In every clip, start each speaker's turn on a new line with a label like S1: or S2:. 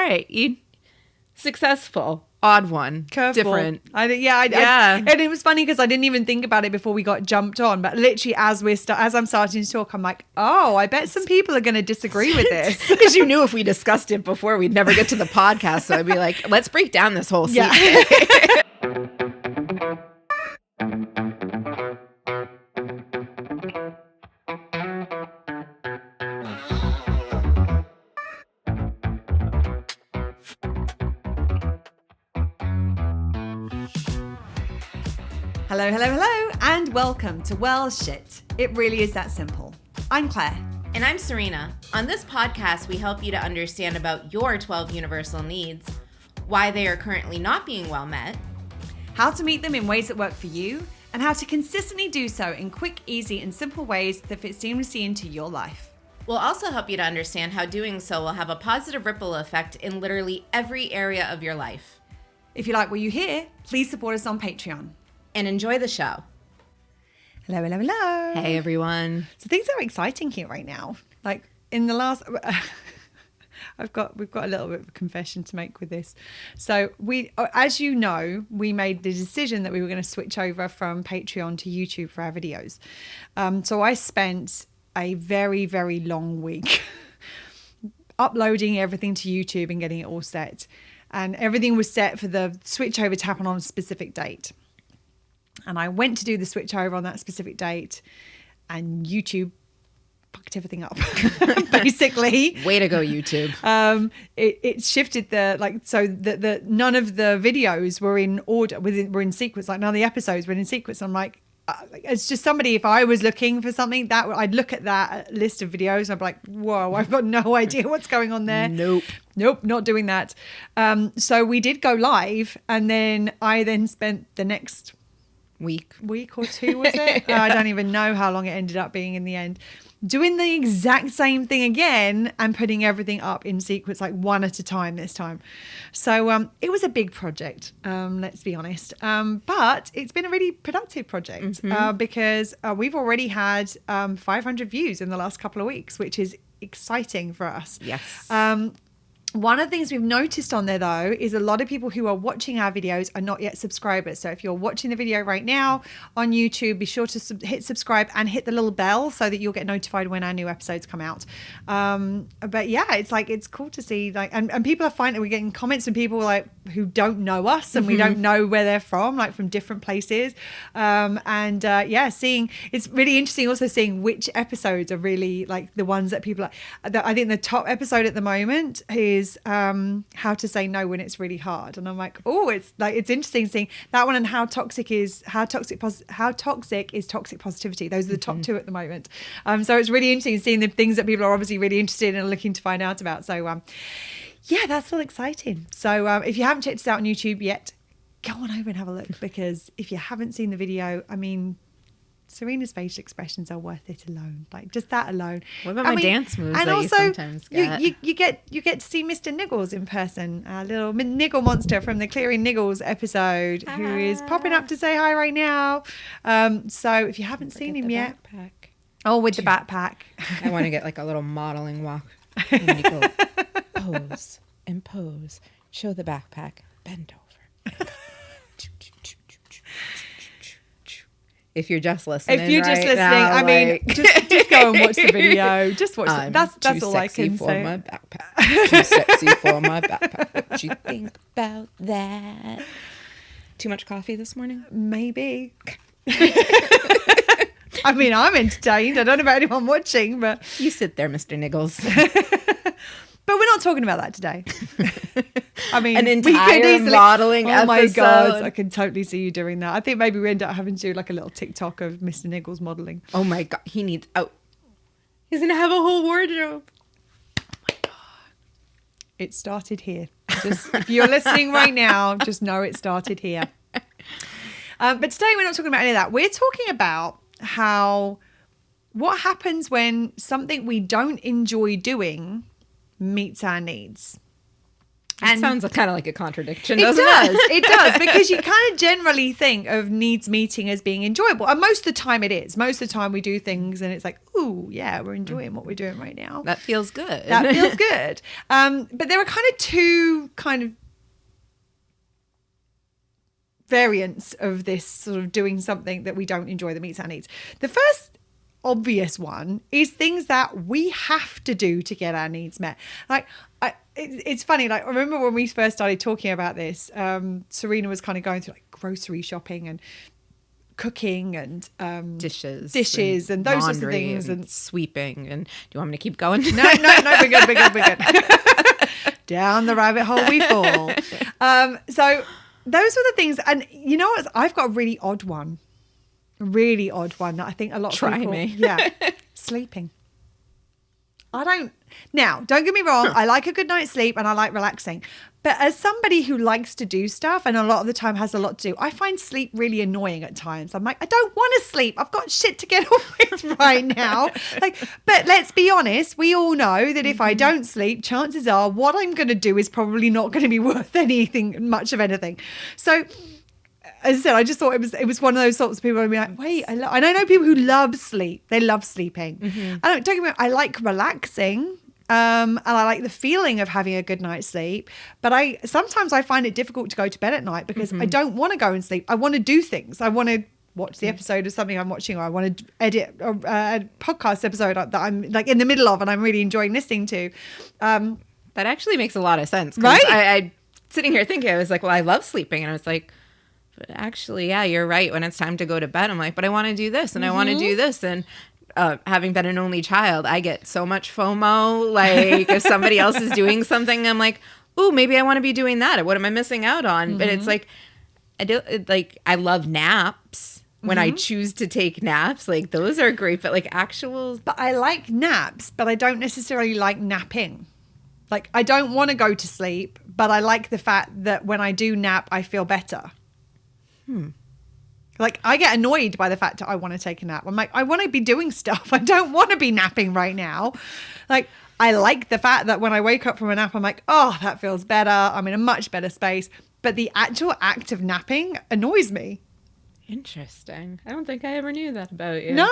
S1: right. Successful. Odd one.
S2: Curveball.
S1: Different.
S2: And it was funny because I didn't even think about it before we got jumped on. But literally, as I'm starting to talk, I'm like, oh, I bet some people are going to disagree with this.
S1: Because you knew if we discussed it before, we'd never get to the podcast. So I'd be like, let's break down this whole scene.
S2: Yeah. Hello, and welcome to Well Shit. It really is that simple. I'm Claire.
S3: And I'm Serena. On this podcast, we help you to understand about your 12 universal needs, why they are currently not being well met,
S2: how to meet them in ways that work for you, and how to consistently do so in quick, easy, and simple ways that fit seamlessly into your life.
S3: We'll also help you to understand how doing so will have a positive ripple effect in literally every area of your life.
S2: If you like what you hear, please support us on Patreon.
S3: And enjoy the show.
S2: Hello.
S1: Hey, everyone.
S2: So things are exciting here right now. Like in the last, we've got a little bit of a confession to make with this. So as you know, we made the decision that we were going to switch over from Patreon to YouTube for our videos. So I spent a very, very long week uploading everything to YouTube and getting it all set. And everything was set for the switch over to happen on a specific date. And I went to do the switch over on that specific date, and YouTube fucked everything up, basically.
S1: Way to go, YouTube.
S2: It shifted the none of the videos were in order, were in sequence. Like none of the episodes were in sequence. I'm like, it's just somebody, if I was looking for something, that I'd look at that list of videos and I'd be like, whoa, I've got no idea what's going on there.
S1: Nope,
S2: not doing that. So we did go live, and then I spent the next week or two, was it? I don't even know how long it ended up being in the end, doing the exact same thing again and putting everything up in sequence, like one at a time this time. So it was a big project, let's be honest, but it's been a really productive project because we've already had 500 views in the last couple of weeks, which is exciting for us.
S1: Yes.
S2: One of the things we've noticed on there, though, is a lot of people who are watching our videos are not yet subscribers. So if you're watching the video right now on YouTube, be sure to hit subscribe and hit the little bell so that you'll get notified when our new episodes come out. But yeah, it's cool to see, and people are finding, we're getting comments from people who don't know us and we don't know where they're from different places. Seeing, it's really interesting also seeing which episodes are really the ones that people I think the top episode at the moment is how to say no when it's really hard, and I'm like, oh, it's interesting seeing that one, and how toxic is toxic positivity. Those are the top two at the moment. So it's really interesting seeing the things that people are obviously really interested in and looking to find out about. So that's all exciting. So if you haven't checked us out on YouTube yet, go on over and have a look, because if you haven't seen the video, I mean, Serena's facial expressions are worth it alone. Just that alone.
S1: What about my dance moves?
S2: And
S1: that
S2: also,
S1: you sometimes get?
S2: You get to see Mr. Niggles in person, a little niggle monster from the Clearing Niggles episode, who is popping up to say hi right now. So if you haven't seen him yet, with the backpack,
S1: I want to get a little modeling walk. And you go, pose and pose. Show the backpack. Bend over. If you're just listening,
S2: I mean, just go and watch the video. Just watch it. That's all I can say.
S1: My backpack. Too sexy for my backpack. What you think about that? Too much coffee this morning?
S2: Maybe. I mean, I'm entertained. I don't know about anyone watching, but
S1: you sit there, Mr. Niggles.
S2: But we're not talking about that today. I mean,
S1: an entire modeling episode.
S2: Oh my God, I can totally see you doing that. I think maybe we end up having to do a little TikTok of Mr. Niggles modeling.
S1: Oh my God, he's going to have a whole wardrobe.
S2: Oh my God. It started here. If you're listening right now, just know it started here. But today we're not talking about any of that. We're talking about what happens when something we don't enjoy doing meets our needs.
S1: It sounds kind of like a contradiction,
S2: It
S1: doesn't
S2: does.
S1: it?
S2: It does, because you kind of generally think of needs meeting as being enjoyable. And most of the time it is. Most of the time we do things and it's like, ooh, yeah, we're enjoying what we're doing right now.
S1: That feels good.
S2: That feels good. But there are kind of two kind of variants of this sort of doing something that we don't enjoy that meets our needs. The first obvious one is things that we have to do to get our needs met. Like, it's funny, like, I remember when we first started talking about this, Serena was kind of going through like grocery shopping and cooking and
S1: dishes
S2: and those sorts of
S1: laundry
S2: things
S1: and sweeping. And do you want me to keep going?
S2: No, we're good. Down the rabbit hole we fall. So those were the things. And you know what? I've got a really odd one that I think a lot of
S1: Try
S2: people...
S1: me.
S2: Yeah. Sleeping. Now, don't get me wrong. I like a good night's sleep and I like relaxing. But as somebody who likes to do stuff and a lot of the time has a lot to do, I find sleep really annoying at times. I'm like, I don't want to sleep. I've got shit to get on with right now. But let's be honest. We all know that if I don't sleep, chances are what I'm going to do is probably not going to be worth much of anything. So, as I said, I just thought it was one of those sorts of people who'd be like, wait, and I know people who love sleep. They love sleeping. Don't get me wrong, I like relaxing. And I like the feeling of having a good night's sleep. But sometimes I find it difficult to go to bed at night because I don't want to go and sleep. I want to do things. I want to watch the episode of something I'm watching, or I want to edit a podcast episode that I'm like in the middle of and I'm really enjoying listening to.
S1: That actually makes a lot of sense.
S2: Right?
S1: I sitting here thinking, I was like, well, I love sleeping. And I was like, but actually, yeah, you're right. When it's time to go to bed, I'm like, but I want to do this and I want to do this. And having been an only child, I get so much FOMO. Like if somebody else is doing something, I'm like, ooh, maybe I want to be doing that. What am I missing out on? But it's like, I love naps. When I choose to take naps, like those are great, but like actual.
S2: But I like naps, but I don't necessarily like napping. Like I don't want to go to sleep, but I like the fact that when I do nap, I feel better. Like I get annoyed by the fact that I want to take a nap. I'm like, I want to be doing stuff. I don't want to be napping right now. Like I like the fact that when I wake up from a nap, I'm like, oh, that feels better. I'm in a much better space. But the actual act of napping annoys me.
S1: Interesting. I don't think I ever knew that about you.
S2: No,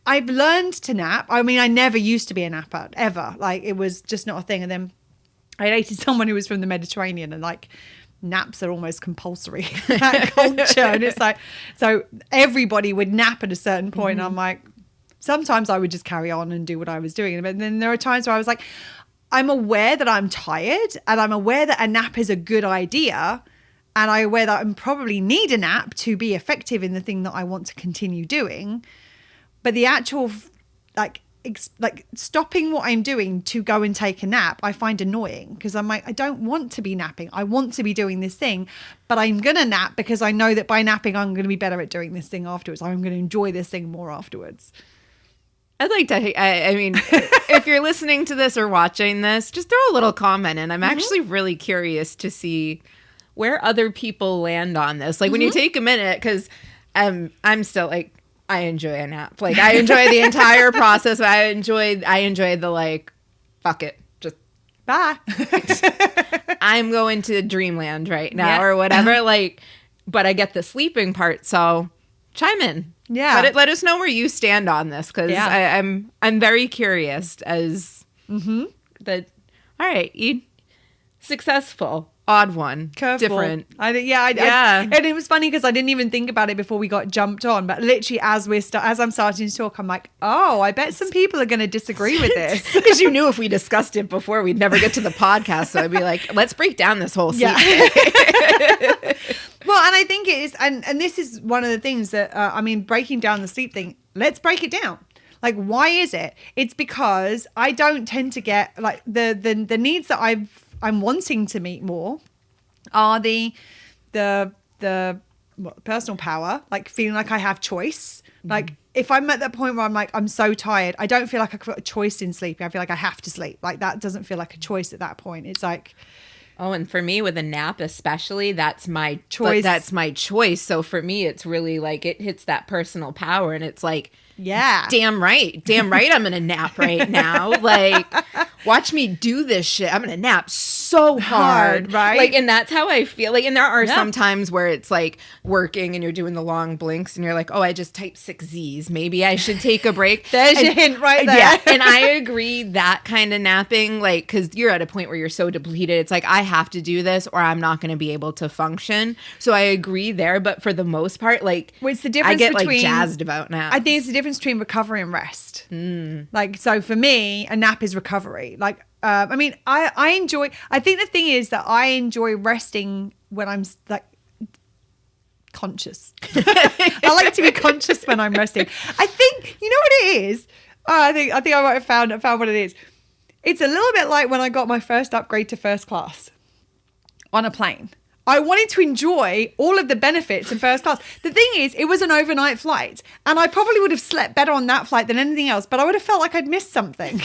S2: I've learned to nap. I mean, I never used to be a napper ever. Like it was just not a thing. And then I dated someone who was from the Mediterranean, and like naps are almost compulsory in that culture. And it's like, so everybody would nap at a certain point. And I'm like, sometimes I would just carry on and do what I was doing. But then there are times where I was like, I'm aware that I'm tired and I'm aware that a nap is a good idea. And I'm aware that I probably need a nap to be effective in the thing that I want to continue doing. But the actual like stopping what I'm doing to go and take a nap, I find annoying because I'm like, I don't want to be napping. I want to be doing this thing, but I'm going to nap because I know that by napping, I'm going to be better at doing this thing afterwards. I'm going to enjoy this thing more afterwards.
S1: I'd like to, I mean, if you're listening to this or watching this, just throw a little comment in. I'm actually really curious to see where other people land on this. Like when you take a minute, because I'm still like, I enjoy a nap. Like I enjoy the entire process. I enjoy the like, fuck it, just
S2: bye.
S1: I'm going to dreamland right now or whatever. Like, but I get the sleeping part. So chime in.
S2: Yeah.
S1: Let us know where you stand on this. Cause I'm very curious as that. All right. You successful. Odd one.
S2: Curveball.
S1: Different.
S2: And it was funny because I didn't even think about it before we got jumped on. But literally, as I'm starting to talk, I'm like, oh, I bet some people are going to disagree with this.
S1: Because you knew if we discussed it before, we'd never get to the podcast. So I'd be like, let's break down this whole scene.
S2: Yeah. Well, and I think it is, and this is one of the things that, breaking down the sleep thing, let's break it down. Like, why is it? It's because I don't tend to get, like, the needs that I'm wanting to meet more are the personal power, like feeling like I have choice. Like if I'm at that point where I'm like, I'm so tired, I don't feel like I've got a choice in sleeping. I feel like I have to sleep. Like that doesn't feel like a choice at that point. It's like,
S1: oh, and for me with a nap especially, that's my
S2: choice.
S1: That's my choice. So for me, it's really like it hits that personal power, and it's like,
S2: yeah,
S1: damn right, I'm gonna nap right now. Like, watch me do this shit. I'm gonna nap so hard,
S2: right?
S1: Like, and that's how I feel. Like, and there are
S2: Yeah.
S1: some times where it's like working and you're doing the long blinks and you're like, oh, I just typed 6 Z's. Maybe I should take a break.
S2: There's your hint right there.
S1: Yeah, and I agree that kind of napping, like, because you're at a point where you're so depleted, it's like, I have to do this or I'm not going to be able to function. So I agree there, but for the most part, like,
S2: Well, it's the difference
S1: I get
S2: between,
S1: like jazzed about naps.
S2: I think it's the difference between recovery and rest. Like, so for me, a nap is recovery. Like, I mean, I enjoy, I think the thing is that I enjoy resting when I'm like conscious. I like to be conscious when I'm resting. I think, you know what it is? I think I might have found what it is. It's a little bit like when I got my first upgrade to first class on a plane. I wanted to enjoy all of the benefits in first class. The thing is, it was an overnight flight, and I probably would have slept better on that flight than anything else, but I would have felt like I'd missed something.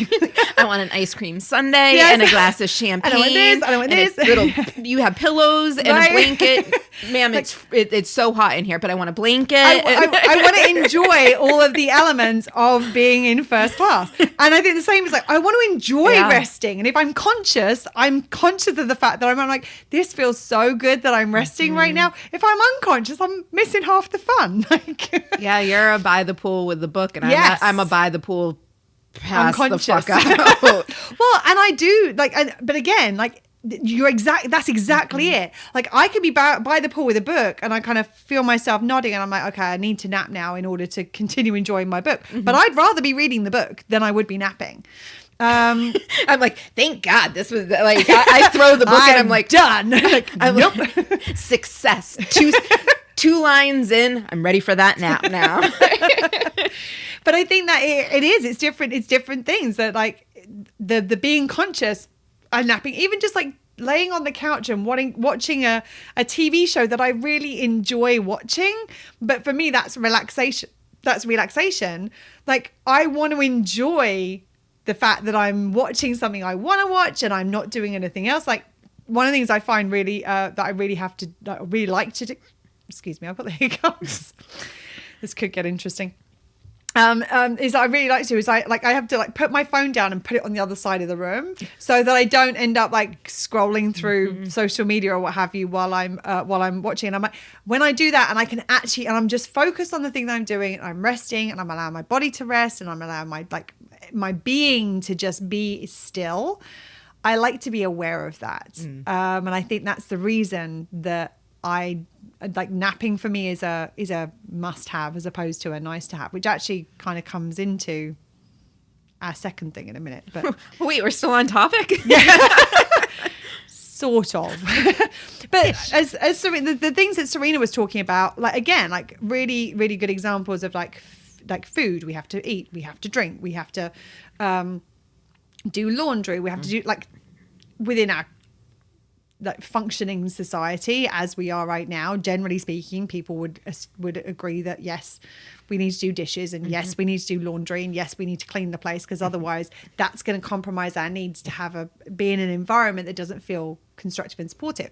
S1: I want an ice cream sundae
S2: Yes.
S1: and a glass of champagne.
S2: I don't want this, I don't want
S1: and
S2: this.
S1: it's little, you have pillows and
S2: Right.
S1: a blanket. Ma'am, it's so hot in here, but I want a blanket.
S2: I want to enjoy all of the elements of being in first class. And I think the same is like, I want to enjoy
S1: Yeah.
S2: resting. And if I'm conscious of the fact that I'm like, this feels so good that I'm resting right now. If I'm unconscious, I'm missing half the fun. Like,
S1: Yeah, you're a by the pool with the book, and
S2: Yes.
S1: I'm a by the pool pass the
S2: unconscious.
S1: fuck out.
S2: Well, and I do like, but again, like, that's exactly it. Like, I could be by the pool with a book and I kind of feel myself nodding and I'm like, okay, I need to nap now in order to continue enjoying my book. But I'd rather be reading the book than I would be napping.
S1: I'm like, thank God this was like, I throw the book and I'm like,
S2: done. Like,
S1: I'm
S2: nope.
S1: like, success. Two lines in, I'm ready for that nap now.
S2: But I think that it's different things that, like, the being conscious and napping, even just like laying on the couch and watching a TV show that I really enjoy watching. But for me, that's relaxation. Like, I want to enjoy the fact that I'm watching something I want to watch and I'm not doing anything else. Like, one of the things I find really that I really like to do. Excuse me, I've got the hiccups. This could get interesting. Is I really like to is I have to like put my phone down and put it on the other side of the room so that I don't end up like scrolling through social media or what have you while I'm watching. And I'm like, when I do that and I can actually, and I'm just focused on the thing that I'm doing, and I'm resting and I'm allowing my body to rest and I'm allowing my being to just be still. I like to be aware of that. And I think that's the reason that I like napping for me is a must have as opposed to a nice to have, which actually kind of comes into our second thing in a minute. But
S1: Wait, we're still on topic?
S2: sort of. But as Serena, the things that Serena was talking about, like, again, like really, really good examples of like food. We have to eat, we have to drink, we have to do laundry, we have to do, like, within our like functioning society as we are right now, generally speaking, people would agree that yes, we need to do dishes, and yes, we need to do laundry, and yes, we need to clean the place, because otherwise that's going to compromise our needs to be in an environment that doesn't feel constructive and supportive.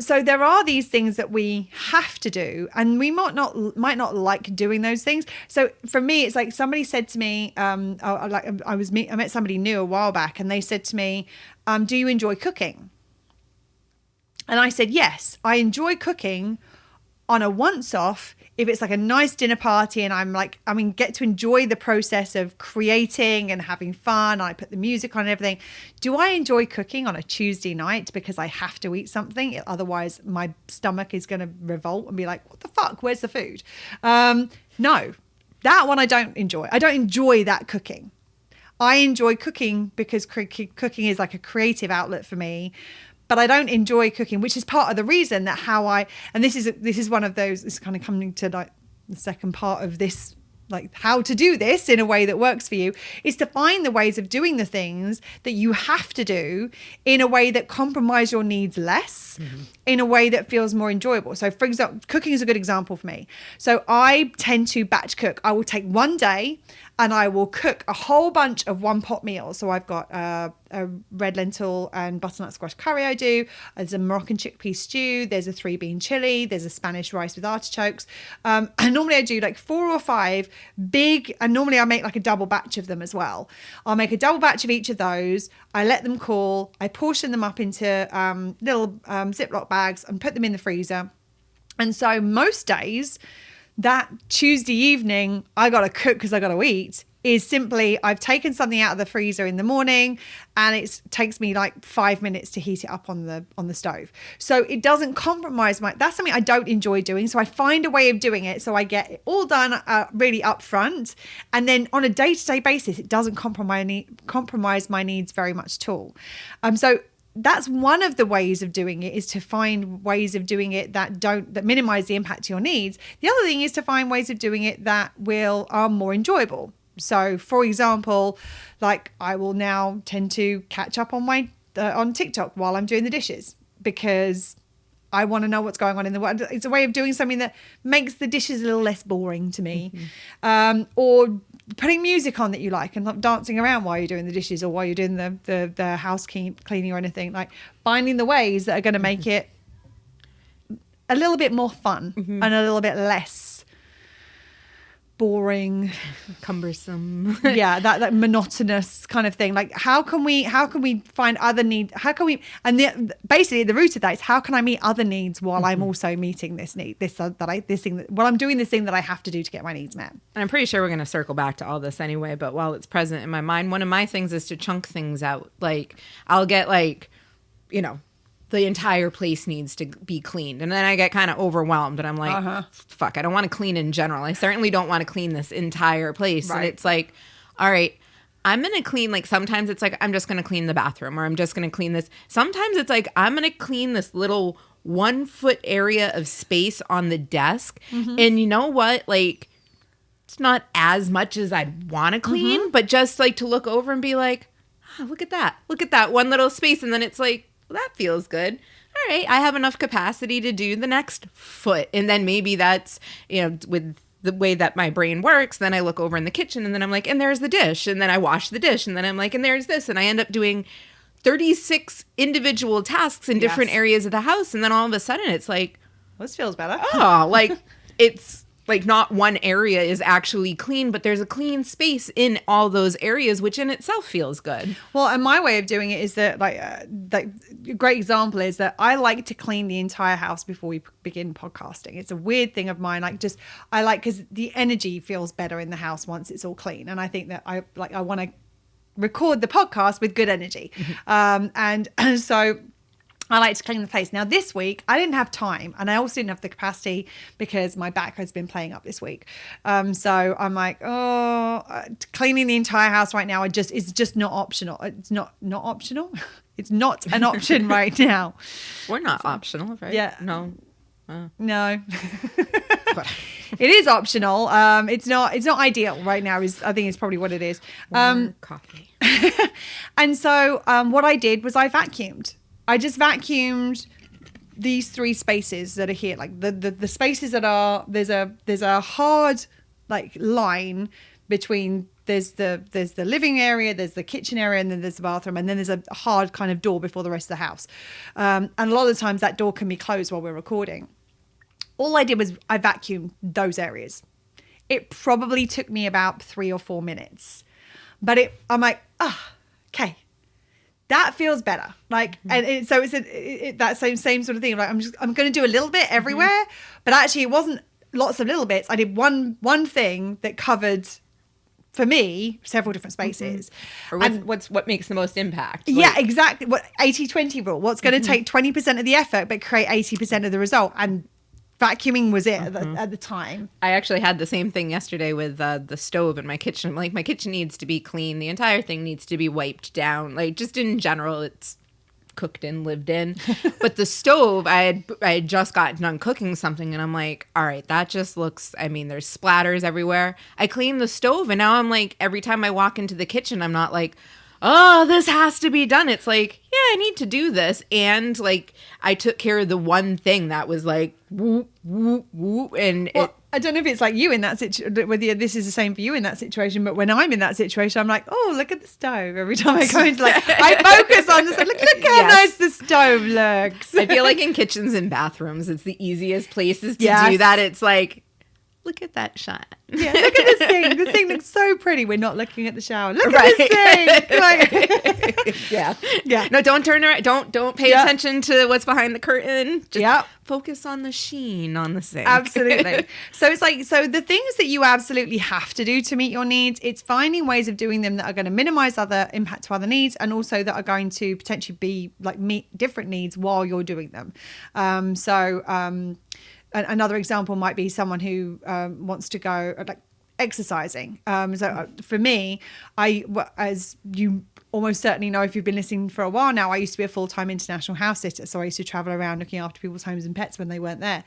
S2: So there are these things that we have to do, and we might not like doing those things. So for me, it's like somebody said to me, I met somebody new a while back, and they said to me, do you enjoy cooking? And I said, yes, I enjoy cooking on a once-off if it's like a nice dinner party and get to enjoy the process of creating and having fun. I put the music on and everything. Do I enjoy cooking on a Tuesday night because I have to eat something? Otherwise, my stomach is going to revolt and be like, what the fuck? Where's the food? No, that one I don't enjoy. I don't enjoy that cooking. I enjoy cooking because cooking is like a creative outlet for me. But I don't enjoy cooking, which is part of the reason that this is one of those, it's kind of coming to like the second part of this, like how to do this in a way that works for you, is to find the ways of doing the things that you have to do in a way that compromise your needs less, in a way that feels more enjoyable. So for example, cooking is a good example for me. So I tend to batch cook. I will take one day and I will cook a whole bunch of one pot meals. So I've got a red lentil and butternut squash curry I do. There's a Moroccan chickpea stew. There's a 3-bean chili. There's a Spanish rice with artichokes. And normally I do like 4 or 5 big, and normally I make like a double batch of them as well. I'll make a double batch of each of those. I let them cool. I portion them up into little Ziploc bags and put them in the freezer. And so most days, that Tuesday evening, I got to cook because I got to eat, is simply I've taken something out of the freezer in the morning and it takes me like 5 minutes to heat it up on the stove. So it doesn't compromise that's something I don't enjoy doing. So I find a way of doing it so I get it all done really up front. And then on a day-to-day basis, it doesn't compromise my needs very much at all. So that's one of the ways of doing it, is to find ways of doing it that minimize the impact to your needs. The other thing is to find ways of doing it that are more enjoyable. So for example, like I will now tend to catch up on on TikTok while I'm doing the dishes, because I want to know what's going on in the world. It's a way of doing something that makes the dishes a little less boring to me. Or putting music on that you like and not dancing around while you're doing the dishes or while you're doing the house cleaning or anything. Like finding the ways that are going to make it a little bit more fun and a little bit less boring,
S1: cumbersome.
S2: Yeah, that monotonous kind of thing. Like how can we find other needs? Basically the root of that is, how can I meet other needs while I'm also meeting this need, while I'm doing this thing that I have to do to get my needs met.
S1: And I'm pretty sure we're going to circle back to all this anyway, but while it's present in my mind, one of my things is to chunk things out. Like I'll get the entire place needs to be cleaned. And then I get kind of overwhelmed and I'm like, fuck, I don't want to clean in general. I certainly don't want to clean this entire place. Right. And it's like, all right, I'm going to clean, like sometimes it's like, I'm just going to clean the bathroom, or I'm just going to clean this. Sometimes it's like, I'm going to clean this little 1 foot area of space on the desk. And you know what? Like, it's not as much as I'd want to clean, but just like to look over and be like, look at that. Look at that one little space. And then it's like, well, that feels good. All right, I have enough capacity to do the next foot. And then maybe that's, with the way that my brain works, then I look over in the kitchen and then I'm like, and there's the dish. And then I wash the dish. And then I'm like, and there's this. And I end up doing 36 individual tasks in different areas of the house. And then all of a sudden it's like,
S2: this feels better.
S1: Like it's like not one area is actually clean, but there's a clean space in all those areas, which in itself feels good. Well,
S2: and my way of doing it is that a great example is that I like to clean the entire house before we begin podcasting. It's a weird thing of mine. Because the energy feels better in the house once it's all clean. And I think that I want to record the podcast with good energy. And so I like to clean the place. Now, this week, I didn't have time, and I also didn't have the capacity because my back has been playing up this week. So I'm like, cleaning the entire house right now is just not optional. It's not optional. It's not an option right now.
S1: We're not optional, right?
S2: Yeah.
S1: No.
S2: No. It is optional. It's not ideal right now. I think it's probably what it is.
S1: Coffee.
S2: And so what I did was I vacuumed. I just vacuumed these 3 spaces that are here, like the spaces that are there's a hard like line between there's the living area, there's the kitchen area, and then there's the bathroom, and then there's a hard kind of door before the rest of the house. And a lot of the times that door can be closed while we're recording. All I did was I vacuumed those areas. It probably took me about 3 or 4 minutes, but I'm like, okay. That feels better. Like, and so it's that same sort of thing. Like, I'm going to do a little bit everywhere, but actually it wasn't lots of little bits. I did one thing that covered, for me, several different spaces.
S1: Or what makes the most impact?
S2: Yeah, exactly. What 80-20 rule. What's going to take 20% of the effort but create 80% of the result? And vacuuming was it at the time.
S1: I actually had the same thing yesterday with the stove in my kitchen. Like, my kitchen needs to be clean. The entire thing needs to be wiped down. Like, just in general, it's cooked in, lived in. But the stove, I had just gotten done cooking something, and I'm like, all right, that just looks, there's splatters everywhere. I cleaned the stove, and now I'm like, every time I walk into the kitchen, I'm not like, oh, this has to be done. It's like, yeah, I need to do this. And like, I took care of the one thing that was like, whoop, whoop, whoop. And
S2: I don't know if it's like you in that situation, whether this is the same for you in that situation, but when I'm in that situation, I'm like, oh, look at the stove. Every time I go into I focus on this. Look how nice the stove looks.
S1: I feel like in kitchens and bathrooms, it's the easiest places to
S2: Yes.
S1: do that. It's like, look at that shot.
S2: Yeah, look at this thing. This thing looks so pretty. We're not looking at the shower. Look
S1: Right.
S2: at this thing. Like,
S1: Yeah.
S2: Yeah.
S1: No, don't turn around. Don't pay
S2: Yeah.
S1: attention to what's behind the curtain. Just
S2: Yeah.
S1: focus on the sheen on the sink.
S2: Absolutely. So it's like, so the things that you absolutely have to do to meet your needs, it's finding ways of doing them that are going to minimize other impact to other needs, and also that are going to potentially be like meet different needs while you're doing them. Another example might be someone who wants to go like exercising. For me, as you almost certainly know if you've been listening for a while now, I used to be a full-time international house sitter. So I used to travel around looking after people's homes and pets when they weren't there.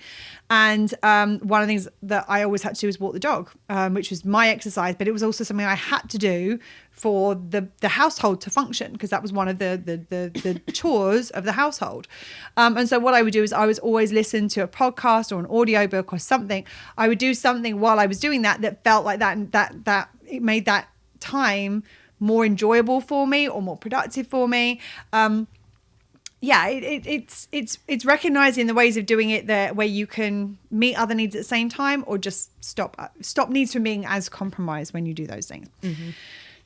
S2: And one of the things that I always had to do was walk the dog, which was my exercise, but it was also something I had to do for the household to function, because that was one of the chores of the household. And so what I would do is I was always listen to a podcast or an audiobook or something. I would do something while I was doing that felt like that, and that it made that time more enjoyable for me or more productive for me. It's recognizing the ways of doing it there where you can meet other needs at the same time, or just stop needs from being as compromised when you do those things. Mm-hmm.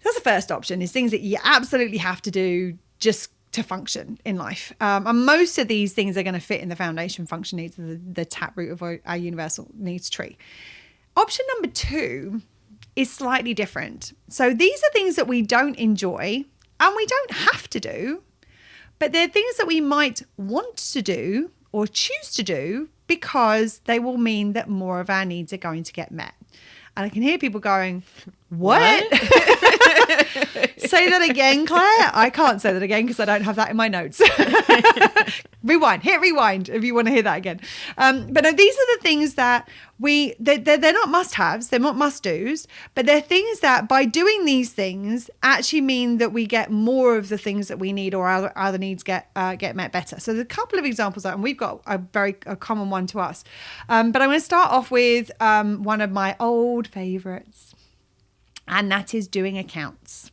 S2: That's the first option, is things that you absolutely have to do just to function in life. And most of these things are going to fit in the foundation function needs, the taproot of our universal needs tree. Option number 2 is slightly different. So these are things that we don't enjoy and we don't have to do, but they're things that we might want to do or choose to do because they will mean that more of our needs are going to get met. And I can hear people going, what? Say that again, Claire. I can't say that again because I don't have that in my notes. Hit rewind if you want to hear that again. But no, these are the things that they're not must-haves, they're not must-dos, but they're things that by doing these things actually mean that we get more of the things that we need, or our other needs get met better. So there's a couple of examples, and we've got a common one to us. But I'm going to start off with one of my old favorites, and that is doing accounts.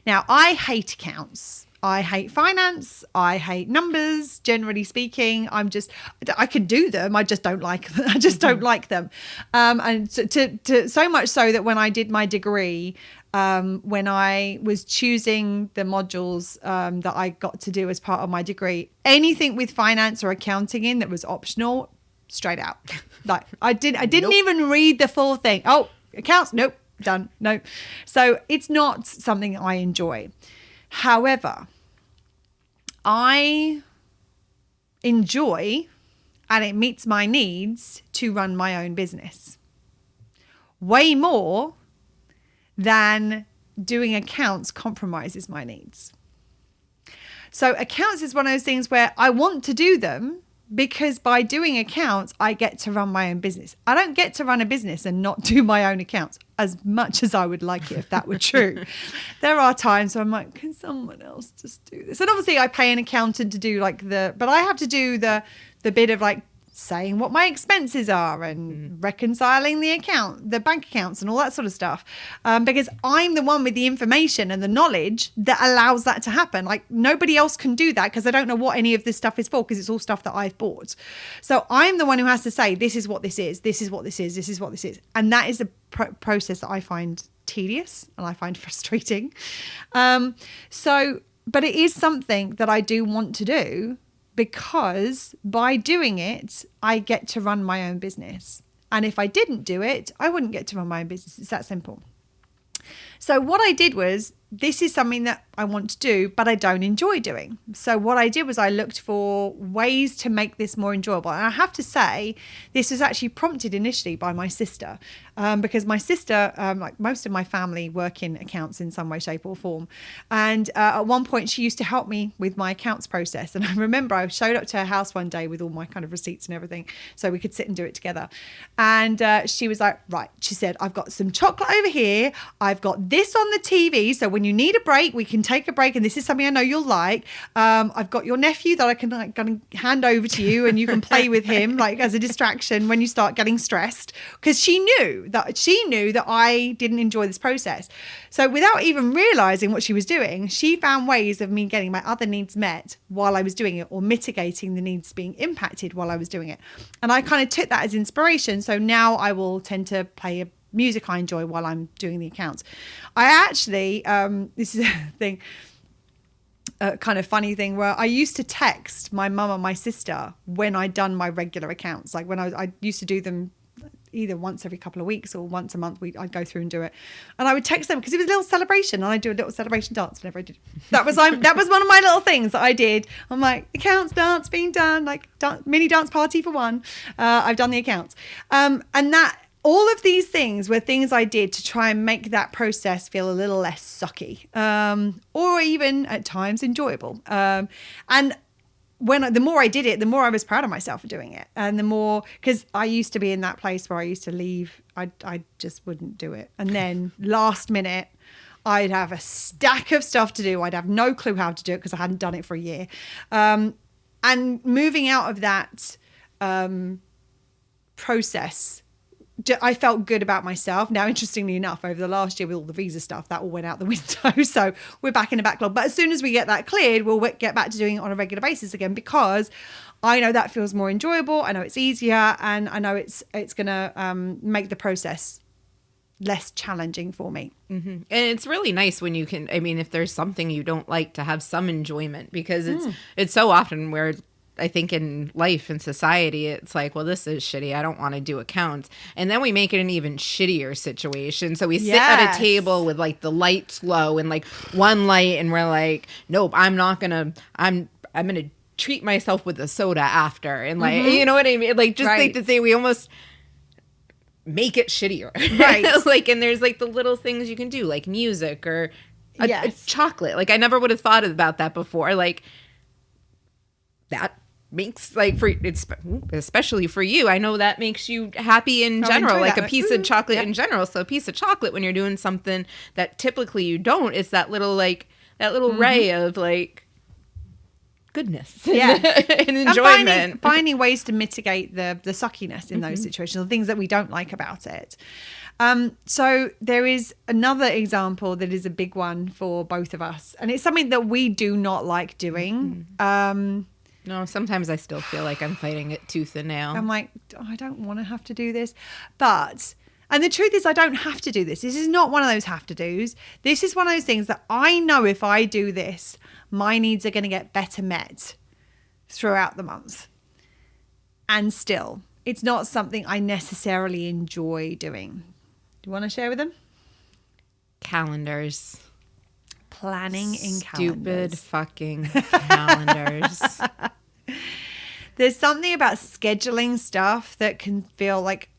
S2: Now, I hate accounts. I hate finance. I hate numbers. Generally speaking, I can do them. I just don't like them. I just don't like them. And so much so that when I did my degree, when I was choosing the modules that I got to do as part of my degree, anything with finance or accounting in that was optional, straight out. Like I didn't even read the full thing. Oh, accounts, nope, done, nope. So it's not something I enjoy. However, I enjoy, and it meets my needs, to run my own business. Way more than doing accounts compromises my needs. So accounts is one of those things where I want to do them because by doing accounts, I get to run my own business. I don't get to run a business and not do my own accounts, as much as I would like it if that were true. There are times where I'm like, can someone else just do this? And obviously I pay an accountant to do but I have to do the bit of like saying what my expenses are and reconciling the bank accounts and all that sort of stuff. Because I'm the one with the information and the knowledge that allows that to happen. Like nobody else can do that because I don't know what any of this stuff is for, because it's all stuff that I've bought. So I'm the one who has to say, this is what this is, this is what this is, this is what this is. And that is a process that I find tedious and I find frustrating. But it is something that I do want to do, because by doing it, I get to run my own business. And if I didn't do it, I wouldn't get to run my own business. It's that simple. So what I did was, this is something that I want to do, but I don't enjoy doing. So what I did was I looked for ways to make this more enjoyable. And I have to say, this was actually prompted initially by my sister. because my sister, like most of my family, work in accounts in some way, shape, or form. And at one point, she used to help me with my accounts process. And I remember I showed up to her house one day with all my kind of receipts and everything, so we could sit and do it together. And she was like, right, she said, I've got some chocolate over here. I've got this on the TV. So when you need a break, we can take a break. And this is something I know you'll like. I've got your nephew that I can like gonna hand over to you, and you can play with him like as a distraction when you start getting stressed. Because she knew that I didn't enjoy this process. So without even realizing what she was doing, she found ways of me getting my other needs met while I was doing it, or mitigating the needs being impacted while I was doing it. And I kind of took that as inspiration. So now I will tend to play a music I enjoy while I'm doing the accounts. I actually, this is a thing, a kind of funny thing, where I used to text my mum and my sister when I'd done my regular accounts. Like when I used to do them either once every couple of weeks or once a month, I'd go through and do it. And I would text them because it was a little celebration, and I'd do a little celebration dance whenever I did. That was one of my little things that I did. I'm like, accounts dance being done, like mini dance party for one. I've done the accounts. And that all of these things were things I did to try and make that process feel a little less sucky, or even at times enjoyable. And the more I did it, the more I was proud of myself for doing it. And the more, because I used to be in that place where I used to leave, I just wouldn't do it. And then last minute, I'd have a stack of stuff to do. I'd have no clue how to do it because I hadn't done it for a year. And moving out of that process, I felt good about myself. Now, interestingly enough, over the last year with all the visa stuff, that all went out the window. So we're back in a backlog. But as soon as we get that cleared, we'll get back to doing it on a regular basis again, because I know that feels more enjoyable. I know it's easier, and I know it's going to make the process less challenging for me.
S1: Mm-hmm. And it's really nice when you can, I mean, if there's something you don't like, to have some enjoyment, because it's so often where I think in life and society, it's like, well, this is shitty, I don't want to do accounts. And then we make it an even shittier situation. So we sit at a table with like the lights low and like one light, and we're like, nope, I'm going to treat myself with a soda after. And like, you know what I mean? Like, just like to say, we almost make it shittier. Right. Like, and there's like the little things you can do, like music or a chocolate. Like, I never would have thought about that before. Like, that makes, like, for it's especially for you, I know that makes you happy in general, like a piece of chocolate in general. So a piece of chocolate, when you're doing something that typically you don't, it's that little ray of like goodness and enjoyment,
S2: and finding ways to mitigate the suckiness in those situations, the things that we don't like about it. So there is another example that is a big one for both of us, and it's something that we do not like doing.
S1: No, sometimes I still feel like I'm fighting it tooth and nail.
S2: I'm like, I don't want to have to do this. And the truth is, I don't have to do this. This is not one of those have to do's. This is one of those things that I know if I do this, my needs are going to get better met throughout the month. And still, it's not something I necessarily enjoy doing. Do you want to share with them?
S1: Calendars.
S2: Planning in
S1: calendars. Stupid fucking calendars.
S2: There's something about scheduling stuff that can feel like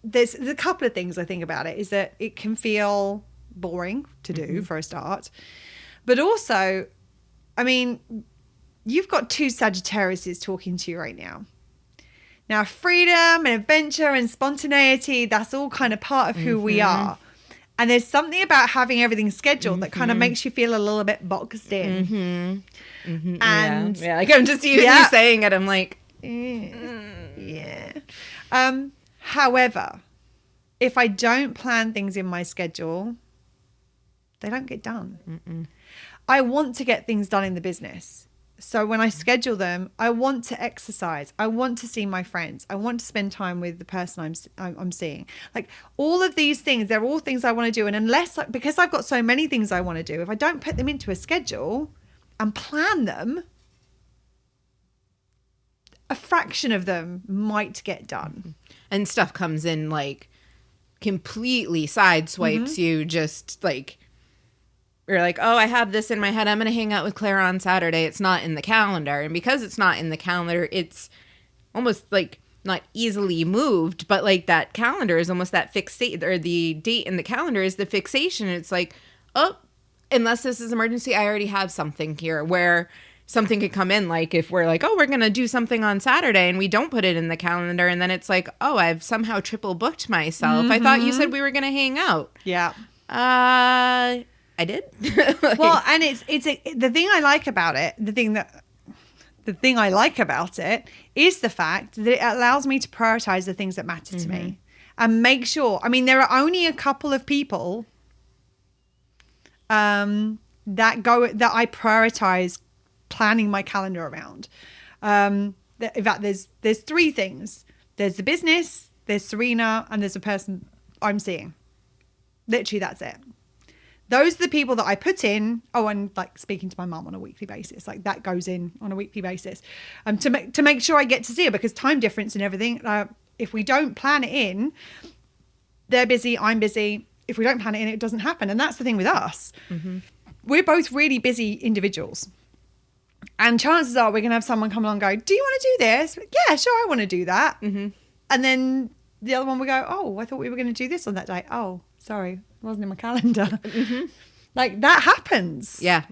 S2: there's a couple of things I think about it, is that it can feel boring to do for a start. But also, I mean, you've got two Sagittariuses talking to you right now. Now, freedom and adventure and spontaneity, that's all kind of part of who we are. And there's something about having everything scheduled that kind of makes you feel a little bit boxed in. And
S1: yeah, like I'm just even saying it, I'm like,
S2: however, if I don't plan things in my schedule, they don't get done. I want to get things done in the business. So when I schedule them, I want to exercise. I want to see my friends. I want to spend time with the person I'm seeing. Like, all of these things, they're all things I want to do. And because I've got so many things I want to do, if I don't put them into a schedule and plan them, a fraction of them might get done.
S1: And stuff comes in like completely sideswipes you, just like, you're like, oh, I have this in my head, I'm going to hang out with Claire on Saturday. It's not in the calendar. And because it's not in the calendar, it's almost like not easily moved, but like that calendar is almost that fixed date, or the date in the calendar is the fixation. It's like, oh, unless this is emergency, I already have something here where something could come in. Like if we're like, oh, we're going to do something on Saturday and we don't put it in the calendar. And then it's like, oh, I've somehow triple booked myself. I thought you said we were going to hang out.
S2: Yeah.
S1: I did.
S2: Well, and the thing I like about it, the thing I like about it is the fact that it allows me to prioritize the things that matter to me and make sure. I mean, there are only a couple of people that I prioritize planning my calendar around. In fact, there's three things. There's the business, there's Serena, and there's a person I'm seeing. Literally, that's it. Those are the people that I put in. Oh, and like speaking to my mum on a weekly basis, like that goes in on a weekly basis, to make sure I get to see her, because time difference and everything. If we don't plan it in, they're busy, I'm busy. If we don't plan it in, it doesn't happen. And that's the thing with us. We're both really busy individuals. And chances are we're going to have someone come along and go, do you want to do this? Yeah, sure, I want to do that. And then the other one will go, oh, I thought we were going to do this on that day. Oh, sorry, it wasn't in my calendar. Like that happens.
S1: Yeah.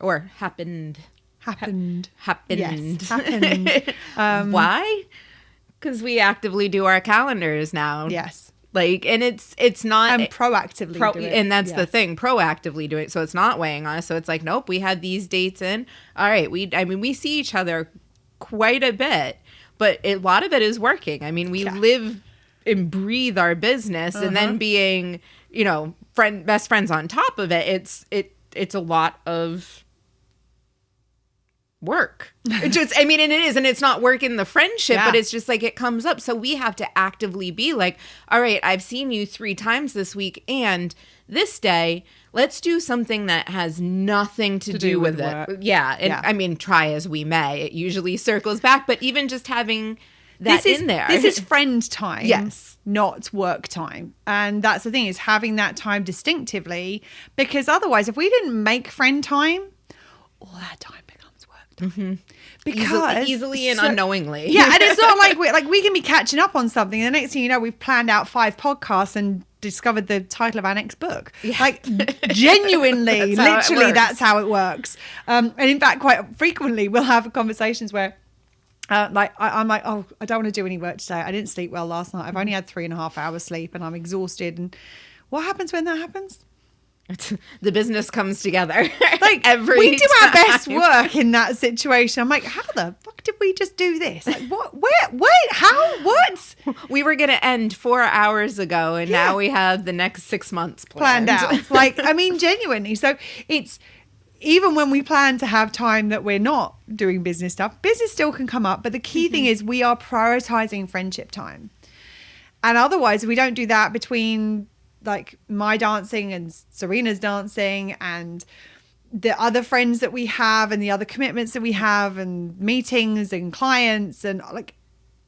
S1: Or happened.
S2: Yes, happened.
S1: Why? Because we actively do our calendars now.
S2: Yes.
S1: Like, and it's not,
S2: and proactively do it.
S1: And that's the thing, proactively do it. So it's not weighing on us. So it's like, nope, we have these dates in. All right. We see each other quite a bit, but a lot of it is working. I mean, we live and breathe our business, and then being, best friends on top of it. It's a lot of work. And it is, and it's not work in the friendship, but it's just like it comes up. So we have to actively be like, all right, I've seen you 3 times this week, and this day, let's do something that has nothing to do with it.
S2: Work.
S1: Yeah. And I mean, try as we may, it usually circles back, but even just having that in there.
S2: This is friend time.
S1: Yes.
S2: Not work time. And that's the thing, is having that time distinctively, because otherwise, if we didn't make friend time, all that time becomes work time. Because
S1: easily and unknowingly.
S2: Yeah, and it's not like we can be catching up on something, and the next thing you know, we've planned out 5 podcasts and discovered the title of our next book. Yeah. Like genuinely, literally, that's how it works. And in fact, quite frequently, we'll have conversations where I'm like, oh, I don't want to do any work today. I didn't sleep well last night. I've only had 3.5 hours sleep and I'm exhausted. And what happens when that happens?
S1: The business comes together.
S2: Like we do our best work in that situation. I'm like, how the fuck did we just do this? Like what? Where? Wait, how? What?
S1: We were going to end 4 hours ago, and now we have the next 6 months
S2: planned out. Like, I mean, genuinely. So it's, even when we plan to have time that we're not doing business stuff, business still can come up. But the key thing is we are prioritizing friendship time. And otherwise, if we don't do that between like my dancing and Serena's dancing and the other friends that we have and the other commitments that we have and meetings and clients, and like,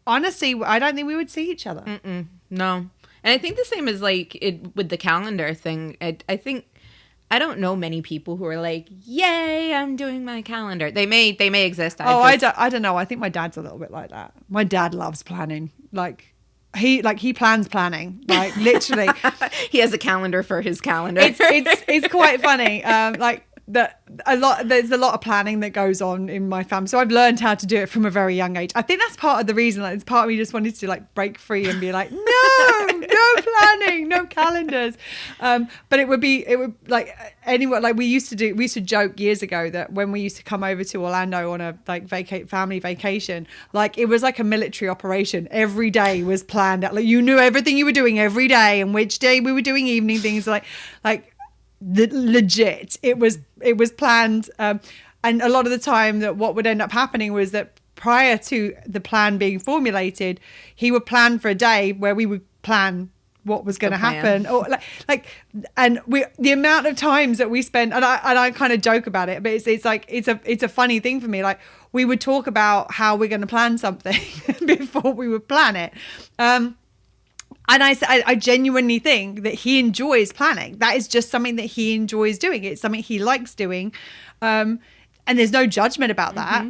S2: honestly, I don't think we would see each other.
S1: No. And I think the same as like it with the calendar thing. I think, I don't know many people who are like, yay, I'm doing my calendar. They may exist.
S2: I don't know. I think my dad's a little bit like that. My dad loves planning. He plans planning, like literally.
S1: He has a calendar for his calendar.
S2: It's quite funny. There's a lot of planning that goes on in my family, so I've learned how to do it from a very young age. I think that's part of the reason. Like, it's part of me just wanted to like break free and be like, no planning, no calendars. But it would like anyway. Like we used to joke years ago that when we used to come over to Orlando on a like family vacation, like it was like a military operation. Every day was planned out. Like you knew everything you were doing every day and which day we were doing evening things. Like. Legit, it was planned, and a lot of the time that what would end up happening was that prior to the plan being formulated, he would plan for a day where we would plan what was going to happen, or the amount of times that we spent, and I kind of joke about it, but it's a funny thing for me. Like we would talk about how we're going to plan something before we would plan it. And I genuinely think that he enjoys planning. That is just something that he enjoys doing. It's something he likes doing. And there's no judgment about that.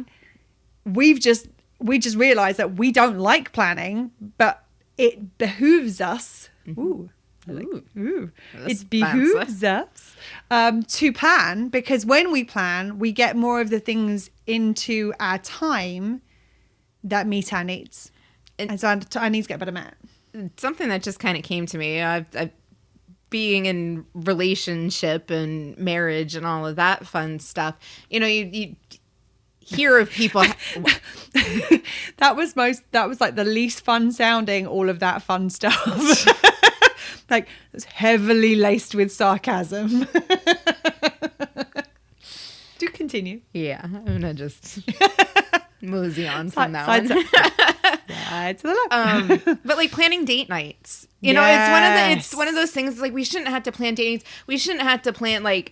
S2: We've just we just realized that we don't like planning, but it behooves us. Ooh. Ooh.
S1: That's
S2: It behooves us to plan, because when we plan, we get more of the things into our time that meet our needs. And so our needs get better met.
S1: Something that just kind of came to me, being in relationship and marriage and all of that fun stuff. You know, you hear of people.
S2: That was like the least fun sounding, all of that fun stuff. Like, it's heavily laced with sarcasm. Do continue.
S1: Yeah, I'm gonna just mosey on from that one.
S2: Side to the left.
S1: But like planning date nights, you know, it's one of those things. Like, we shouldn't have to plan dates. We shouldn't have to plan, like,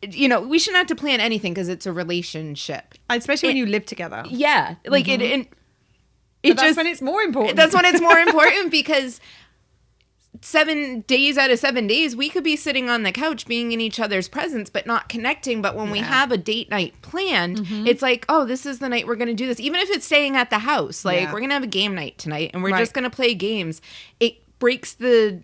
S1: you know, we shouldn't have to plan anything because it's a relationship,
S2: especially when you live together.
S1: Yeah, like
S2: That's when it's more important.
S1: That's when it's more important, because 7 days out of 7 days, we could be sitting on the couch being in each other's presence, but not connecting. But when we have a date night planned, it's like, oh, this is the night we're going to do this. Even if it's staying at the house, like, we're going to have a game night tonight and we're just going to play games. It breaks the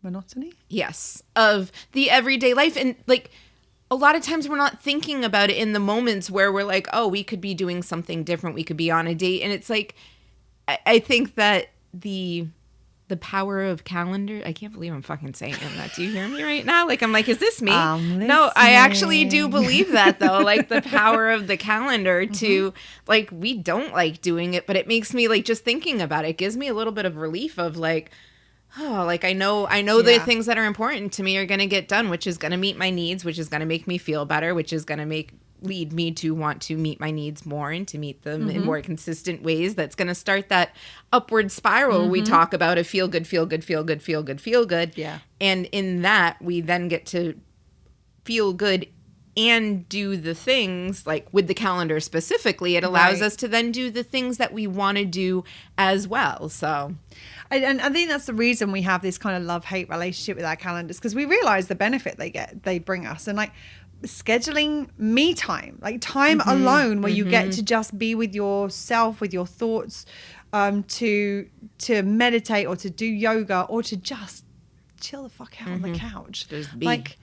S2: monotony.
S1: Yes. Of the everyday life. And like, a lot of times we're not thinking about it in the moments where we're like, oh, we could be doing something different. We could be on a date. And it's like, I think that the power of calendar. I can't believe I'm fucking saying that. Do you hear me right now? Like, I'm like, is this me? No, I actually do believe that, though. Like, the power of the calendar to, like, we don't like doing it, but it makes me, like, just thinking about it gives me a little bit of relief of, like, oh, like, I know the things that are important to me are going to get done, which is going to meet my needs, which is going to make me feel better, which is going to lead me to want to meet my needs more and to meet them in more consistent ways. That's going to start that upward spiral we talk about of feel good, feel good, feel good, feel good, feel good.
S2: Yeah.
S1: And in that, we then get to feel good and do the things, like with the calendar specifically, it allows us to then do the things that we want to do as well. So...
S2: And I think that's the reason we have this kind of love-hate relationship with our calendars, because we realize the benefit they bring us. And like scheduling me time, like time alone where you get to just be with yourself, with your thoughts, to meditate or to do yoga or to just chill the fuck out on the couch.
S1: Just be.
S2: Like,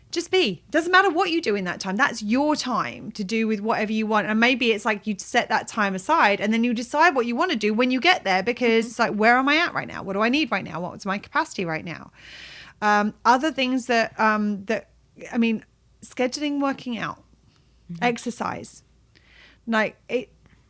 S2: just be. Doesn't matter what you do in that time. That's your time to do with whatever you want. And maybe it's like you set that time aside and then you decide what you want to do when you get there, because it's like, where am I at right now? What do I need right now? What's my capacity right now? Other things that scheduling working out, exercise. Like,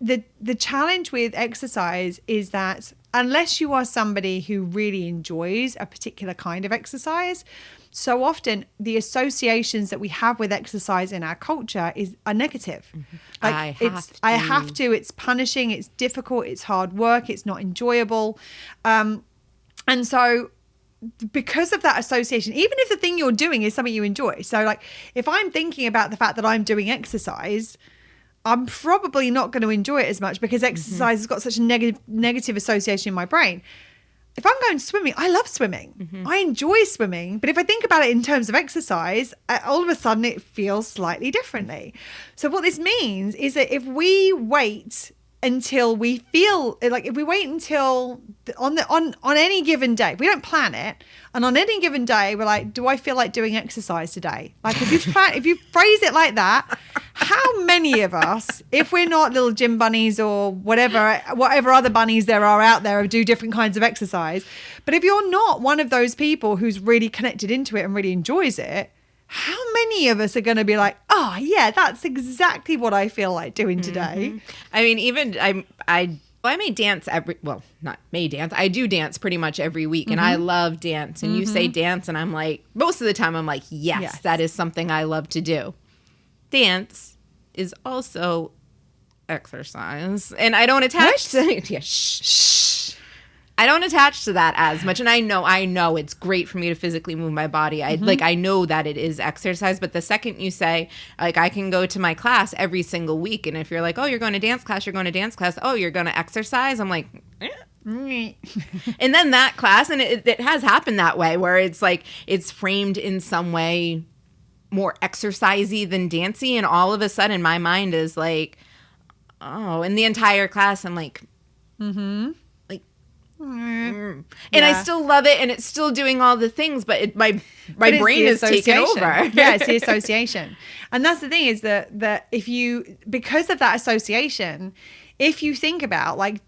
S2: the challenge with exercise is that unless you are somebody who really enjoys a particular kind of exercise, so often the associations that we have with exercise in our culture are negative. Like, I have to, it's punishing, it's difficult, it's hard work, it's not enjoyable. And so because of that association, even if the thing you're doing is something you enjoy. So like, if I'm thinking about the fact that I'm doing exercise, I'm probably not going to enjoy it as much because exercise has got such a negative association in my brain. If I'm going swimming, I love swimming. I enjoy swimming. But if I think about it in terms of exercise, all of a sudden it feels slightly differently. So what this means is that if we wait until we feel like, if we wait until on any given day, we don't plan it, and on any given day we're like, do I feel like doing exercise today? Like, if you phrase it like that, how many of us, if we're not little gym bunnies or whatever other bunnies there are out there who do different kinds of exercise, but if you're not one of those people who's really connected into it and really enjoys it, how many of us are going to be like, oh yeah, that's exactly what I feel like doing today?
S1: I mean, even I may dance I do dance pretty much every week, and I love dance. And you say dance, and I'm like, most of the time I'm like, yes, that is something I love to do. Dance is also exercise, and I don't attach to I don't attach to that as much. And I know it's great for me to physically move my body. I know that it is exercise, but the second you say, like, I can go to my class every single week, and if you're like, oh, you're going to dance class, oh, you're going to exercise, I'm like, and then that class, and it has happened that way, where it's like, it's framed in some way more exercisey than dancey, and all of a sudden my mind is like, oh, and the entire class, I'm like, and I still love it, and it's still doing all the things, but my brain is taken over.
S2: Yeah, it's the association. And that's the thing is that if you, because of that association, if you think about, like,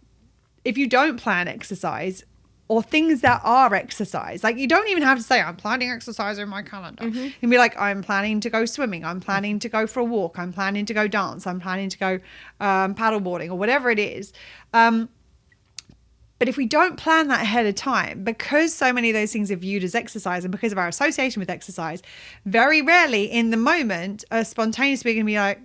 S2: if you don't plan exercise or things that are exercise, like, you don't even have to say, I'm planning exercise in my calendar. You can be like, I'm planning to go swimming. I'm planning to go for a walk. I'm planning to go dance. I'm planning to go paddleboarding or whatever it is. But if we don't plan that ahead of time, because so many of those things are viewed as exercise and because of our association with exercise, very rarely in the moment, spontaneously we're going to be like,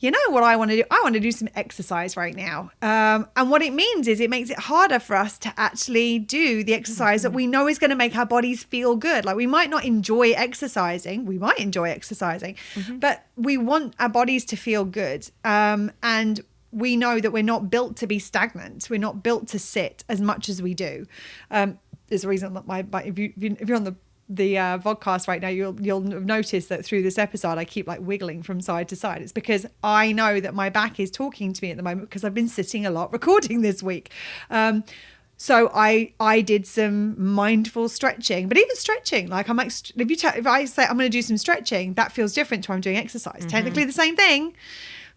S2: you know what I want to do? I want to do some exercise right now. And what it means is it makes it harder for us to actually do the exercise that we know is going to make our bodies feel good. Like, we might not enjoy exercising. We might enjoy exercising, but we want our bodies to feel good. And we know that we're not built to be stagnant. We're not built to sit as much as we do. There's a reason that if you're on the podcast right now, you'll notice that through this episode I keep like wiggling from side to side. It's because I know that my back is talking to me at the moment because I've been sitting a lot recording this week. So I did some mindful stretching, but even stretching, like, I'm like, if I say I'm going to do some stretching, that feels different to I'm doing exercise. Technically the same thing,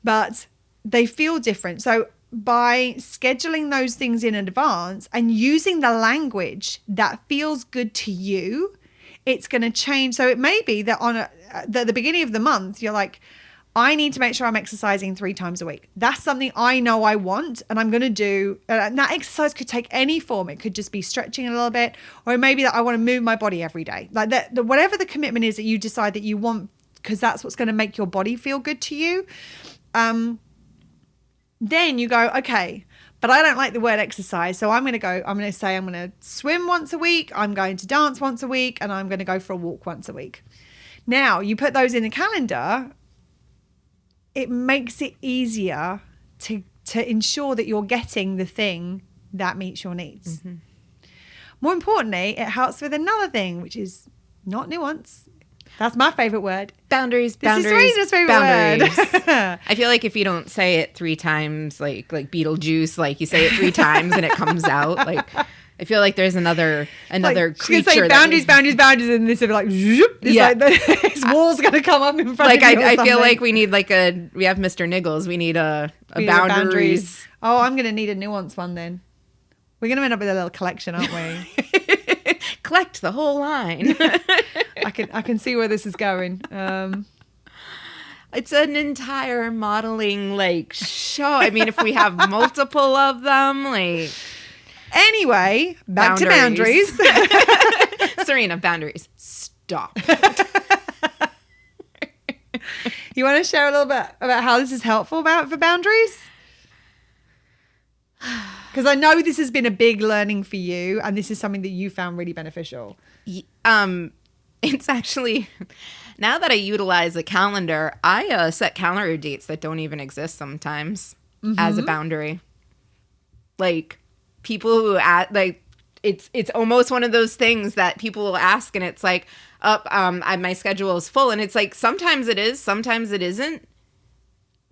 S2: but they feel different. So by scheduling those things in advance and using the language that feels good to you, it's going to change. So it may be that at the beginning of the month, you're like, I need to make sure I'm exercising 3 times a week. That's something I know I want and I'm going to do. And that exercise could take any form. It could just be stretching a little bit, or maybe that I want to move my body every day. Like that, whatever the commitment is that you decide that you want, because that's what's going to make your body feel good to you. Then you go, okay, but I don't like the word exercise. So I'm going to say I'm going to swim once a week. I'm going to dance once a week, and I'm going to go for a walk once a week. Now you put those in the calendar, it makes it easier to ensure that you're getting the thing that meets your needs. More importantly, it helps with another thing, which is not nuance. That's my favorite word.
S1: Boundaries.
S2: This is Serena's favorite word.
S1: I feel like if you don't say it 3 times, like Beetlejuice, like you say it 3 times and it comes out. Like, I feel like there's another
S2: like,
S1: creature.
S2: Say boundaries, and this would be like, zoop, this wall's gonna come up in front of you.
S1: I feel like we need we have Mr. Niggles. We need a boundaries.
S2: Oh, I'm gonna need a nuance one then. We're gonna end up with a little collection, aren't we?
S1: Collect the whole line.
S2: I can see where this is going.
S1: It's an entire modeling show. I mean, if we have multiple of them,
S2: anyway, back to boundaries.
S1: Serena, boundaries. Stop.
S2: You want to share a little bit about how this is helpful for boundaries? Because I know this has been a big learning for you, and this is something that you found really beneficial.
S1: It's actually, now that I utilize a calendar, I set calendar dates that don't even exist sometimes as a boundary. Like, people who it's almost one of those things that people will ask, and it's like, my schedule is full, and it's like sometimes it is, sometimes it isn't.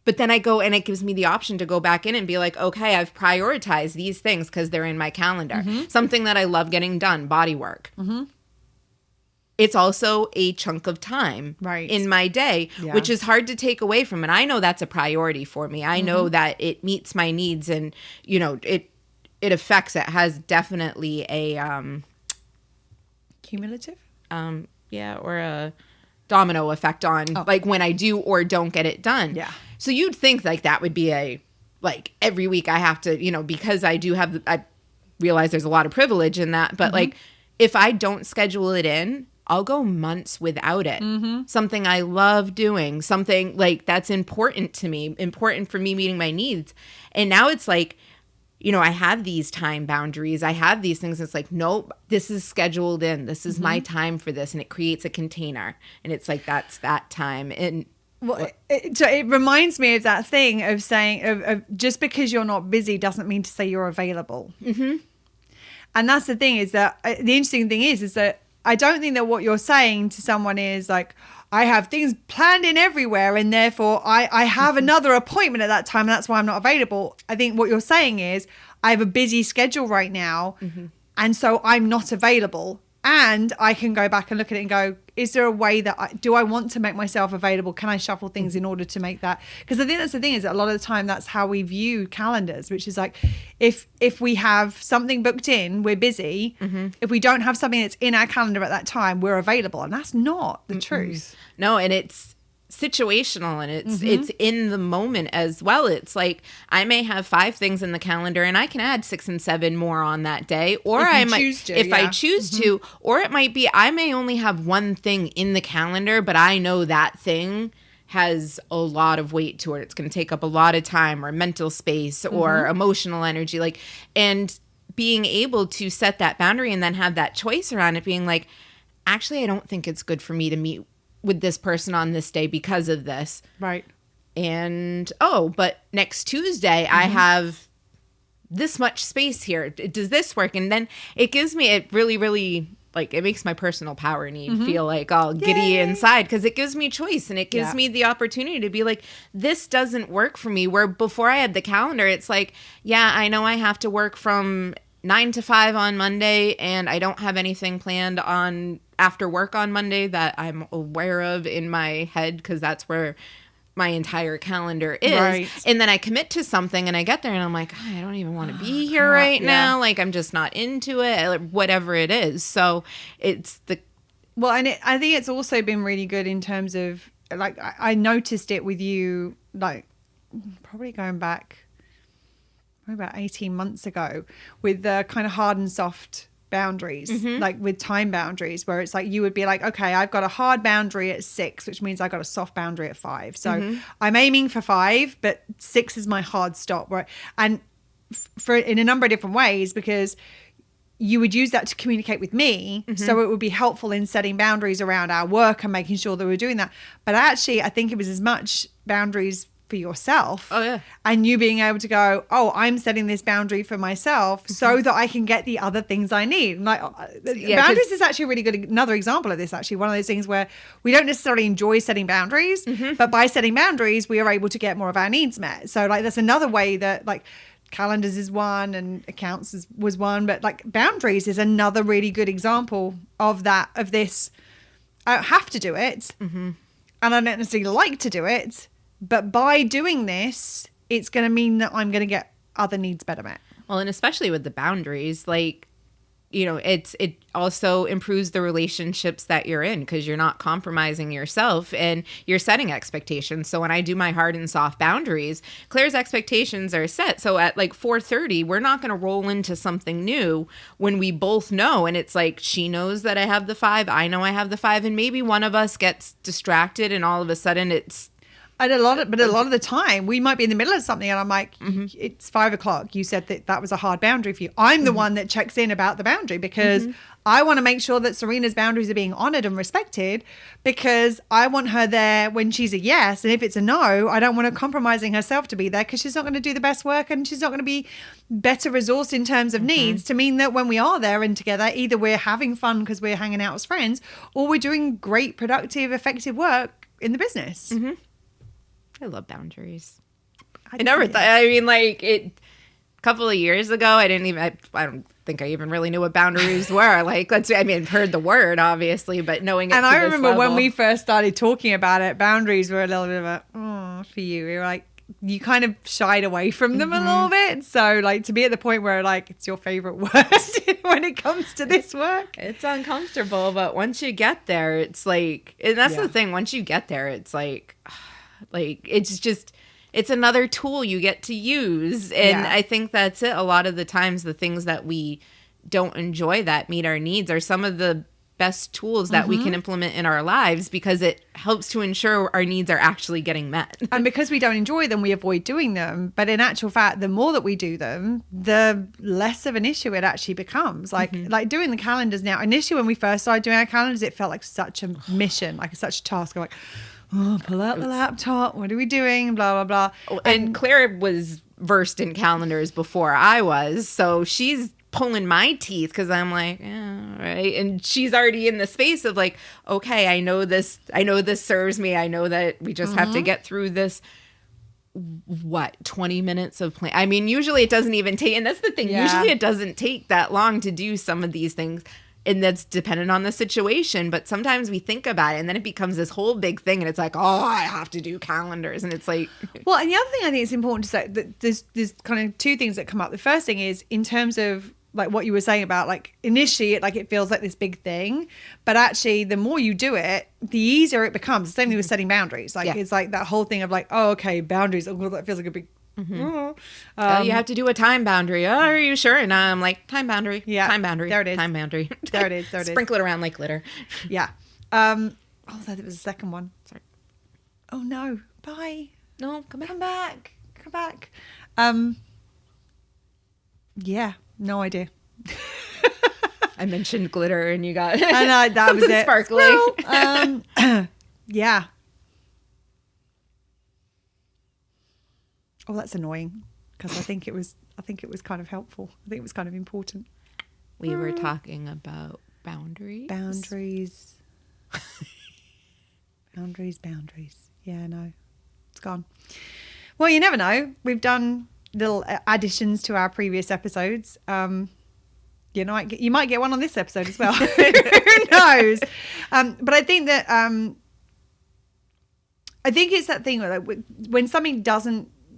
S1: But then I go, and it gives me the option to go back in and be like, okay, I've prioritized these things because they're in my calendar. Something that I love getting done, body work. It's also a chunk of time in my day, which is hard to take away from. And I know that's a priority for me. I know that it meets my needs, and, it affects, it has definitely a
S2: cumulative?
S1: Or a domino effect on when I do or don't get it done.
S2: Yeah.
S1: So you'd think that would be every week I have to, because I do have, I realize there's a lot of privilege in that, but if I don't schedule it in, I'll go months without it. Something I love doing, something that's important to me, important for me meeting my needs. And now it's I have these time boundaries. I have these things. It's nope, this is scheduled in. This is my time for this. And it creates a container. And it's that's that time. And
S2: it reminds me of that thing of saying, of just because you're not busy doesn't mean to say you're available. And that's the thing, is that the interesting thing is that I don't think that what you're saying to someone is I have things planned in everywhere, and therefore I have another appointment at that time, and that's why I'm not available. I think what you're saying is I have a busy schedule right now, and so I'm not available. And I can go back and look at it and go, is there a way that do I want to make myself available? Can I shuffle things in order to make that? Because I think that's the thing, is that a lot of the time that's how we view calendars, which is like, if we have something booked in, we're busy. If we don't have something that's in our calendar at that time, we're available. And that's not the truth.
S1: No, and it's situational, and it's in the moment as well. It's like I may have 5 things in the calendar and I can add 6 and 7 more on that day, or I might I choose to, or it might be I may only have 1 thing in the calendar, but I know that thing has a lot of weight to it. It's going to take up a lot of time or mental space or emotional energy, like, and being able to set that boundary and then have that choice around it, being like, actually, I don't think it's good for me to meet with this person on this day because of this.
S2: Right.
S1: And, but next Tuesday, I have this much space here. Does this work? And then it gives me, it really, really, like, it makes my personal power need feel like all giddy inside, because it gives me choice, and it gives me the opportunity to be like, this doesn't work for me. Where before I had the calendar, it's like, yeah, I know I have to work from 9 to 5 on Monday, and I don't have anything planned on after work on Monday that I'm aware of in my head, because that's where my entire calendar is.
S2: Right.
S1: And then I commit to something and I get there and I'm like, I don't even want to be here right now. Like, I'm just not into it, whatever it is. So it's the...
S2: Well, and I think it's also been really good in terms of, like, I noticed it with you, like, probably going back about 18 months ago, with the kind of hard and soft boundaries, like with time boundaries, where it's like you would be like, okay, I've got a hard boundary at 6, which means I've got a soft boundary at 5. So I'm aiming for 5, but 6 is my hard stop. And for in a number of different ways, because you would use that to communicate with me. So it would be helpful in setting boundaries around our work and making sure that we're doing that. But actually, I think it was as much boundaries for yourself.
S1: Oh, yeah.
S2: And you being able to go, I'm setting this boundary for myself so that I can get the other things I need. Like, boundaries is actually a really good, another example of this, actually. One of those things where we don't necessarily enjoy setting boundaries, but by setting boundaries, we are able to get more of our needs met. So, like, that's another way that, like, calendars is one and accounts was one, but, like, boundaries is another really good example of that, of this. I don't have to do it, and I don't necessarily like to do it, but by doing this, it's going to mean that I'm going to get other needs better met.
S1: Well, and especially with the boundaries, like, you know, it also improves the relationships that you're in, because you're not compromising yourself and you're setting expectations. So when I do my hard and soft boundaries, Claire's expectations are set. So at like 4:30, we're not going to roll into something new when we both know. And it's like, she knows that I have the 5, I know I have the 5, and maybe one of us gets distracted and all of a sudden it's...
S2: But a lot of the time, we might be in the middle of something and I'm like, it's 5 o'clock. You said that was a hard boundary for you. I'm the one that checks in about the boundary, because I want to make sure that Serena's boundaries are being honored and respected, because I want her there when she's a yes. And if it's a no, I don't want her compromising herself to be there, because she's not going to do the best work and she's not going to be better resourced in terms of needs to mean that when we are there and together, either we're having fun because we're hanging out as friends, or we're doing great, productive, effective work in the business.
S1: I love boundaries. I never thought, I mean, like, a couple of years ago, I don't think I even really knew what boundaries were. Like, I've heard the word, obviously, but knowing it.
S2: And I remember when we first started talking about it, boundaries were a little bit of a, for you. We were like, you kind of shied away from them a little bit. So, like, to be at the point where, like, it's your favorite word when it comes to this work.
S1: It's uncomfortable, but once you get there, it's like, and that's the thing, once you get there, it's like it's another tool you get to use. And I think that's it. A lot of the times, the things that we don't enjoy that meet our needs are some of the best tools that we can implement in our lives, because it helps to ensure our needs are actually getting met.
S2: And because we don't enjoy them, we avoid doing them. But in actual fact, the more that we do them, the less of an issue it actually becomes. Like doing the calendars now. Initially, when we first started doing our calendars, it felt like such a mission, like such a task. I'm like, pull out the laptop. What are we doing? Blah, blah, blah.
S1: And Claire was versed in calendars before I was. So she's pulling my teeth because I'm like, yeah, right. And she's already in the space of like, okay, I know this serves me. I know that we just have to get through this. What, 20 minutes of play? I mean, usually it doesn't even take, and that's the thing.
S2: Yeah.
S1: Usually it doesn't take that long to do some of these things. And that's dependent on the situation. But sometimes we think about it and then it becomes this whole big thing. And it's like, oh, I have to do calendars. And it's like.
S2: Well, and the other thing I think it's important to say that there's kind of two things that come up. The first thing is in terms of like what you were saying about like initially it feels like this big thing. But actually, the more you do it, the easier it becomes. The same thing with setting boundaries. Like it's like that whole thing of like, oh, okay, boundaries. Oh, that feels like a big.
S1: You have to do a time boundary. Oh, are you sure? And I'm like, time boundary.
S2: Yeah.
S1: Time boundary.
S2: There it is.
S1: Time boundary.
S2: There it is. There it is.
S1: Sprinkle it around like glitter.
S2: Yeah. Oh, that was the second one.
S1: Sorry.
S2: Oh no. Bye.
S1: No, come back.
S2: Come back. Come back. Yeah. No idea.
S1: I mentioned glitter and you got
S2: And that was it.
S1: Sparkly.
S2: Yeah. Oh, that's annoying because I think it was kind of helpful. I think it was kind of important.
S1: We were talking about boundaries.
S2: Boundaries. Boundaries. Yeah, no. It's gone. Well, you never know. We've done little additions to our previous episodes. You might get one on this episode as well. Who knows? But I think that I think it's that thing where like, when something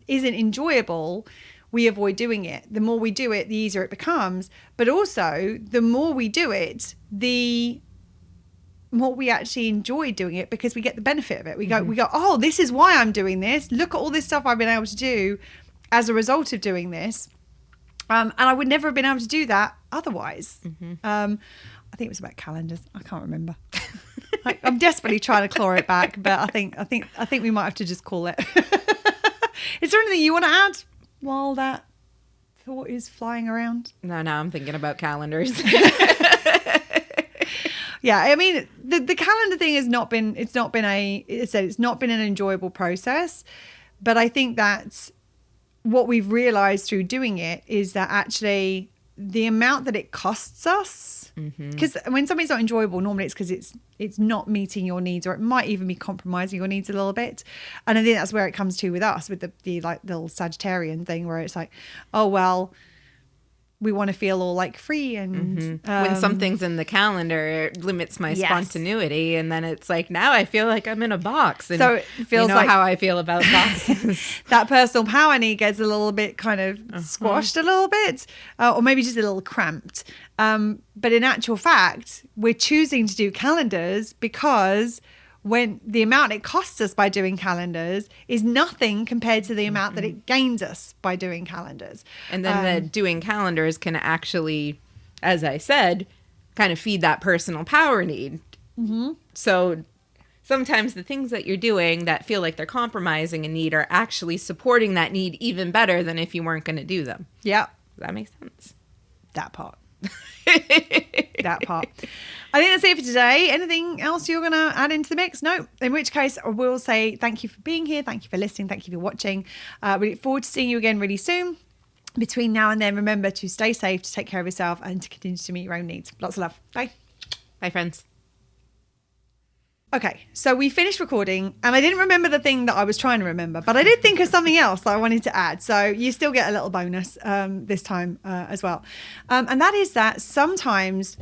S2: isn't enjoyable, we avoid doing it. The more we do it, the easier it becomes. But also, the more we do it, the more we actually enjoy doing it because we get the benefit of it. We go, oh, this is why I'm doing this. Look at all this stuff I've been able to do as a result of doing this. And I would never have been able to do that otherwise. I think it was about calendars. I can't remember. I'm desperately trying to claw it back, but I think we might have to just call it. Is there anything you want to add while that thought is flying around?
S1: No, I'm thinking about calendars.
S2: Yeah, I mean, the calendar thing it's not been an enjoyable process, but I think that's what we've realized through doing it is that actually the amount that it costs us, because when something's not enjoyable, normally it's because it's not meeting your needs, or it might even be compromising your needs a little bit. And I think that's where it comes to with us, with the like little Sagittarian thing, where it's like, oh well, we want to feel all like free and
S1: when something's in the calendar, it limits my spontaneity, and then it's like now I feel like I'm in a box. And
S2: so it feels
S1: like how I feel about boxes.
S2: That personal power need gets a little bit kind of squashed a little bit, or maybe just a little cramped. But in actual fact, we're choosing to do calendars because when the amount it costs us by doing calendars is nothing compared to the amount that it gains us by doing calendars.
S1: And then the doing calendars can actually, as I said, kind of feed that personal power need. So sometimes the things that you're doing that feel like they're compromising a need are actually supporting that need even better than if you weren't going to do them.
S2: Yeah.
S1: Does that make sense?
S2: That part. That part. I think that's it for today. Anything else you're going to add into the mix? No. In which case, I will say thank you for being here. Thank you for listening. Thank you for watching. We look forward to seeing you again really soon. Between now and then, remember to stay safe, to take care of yourself, and to continue to meet your own needs. Lots of love. Bye.
S1: Bye, friends.
S2: Okay, so we finished recording and I didn't remember the thing that I was trying to remember, but I did think of something else that I wanted to add. So you still get a little bonus this time as well. And that is that sometimes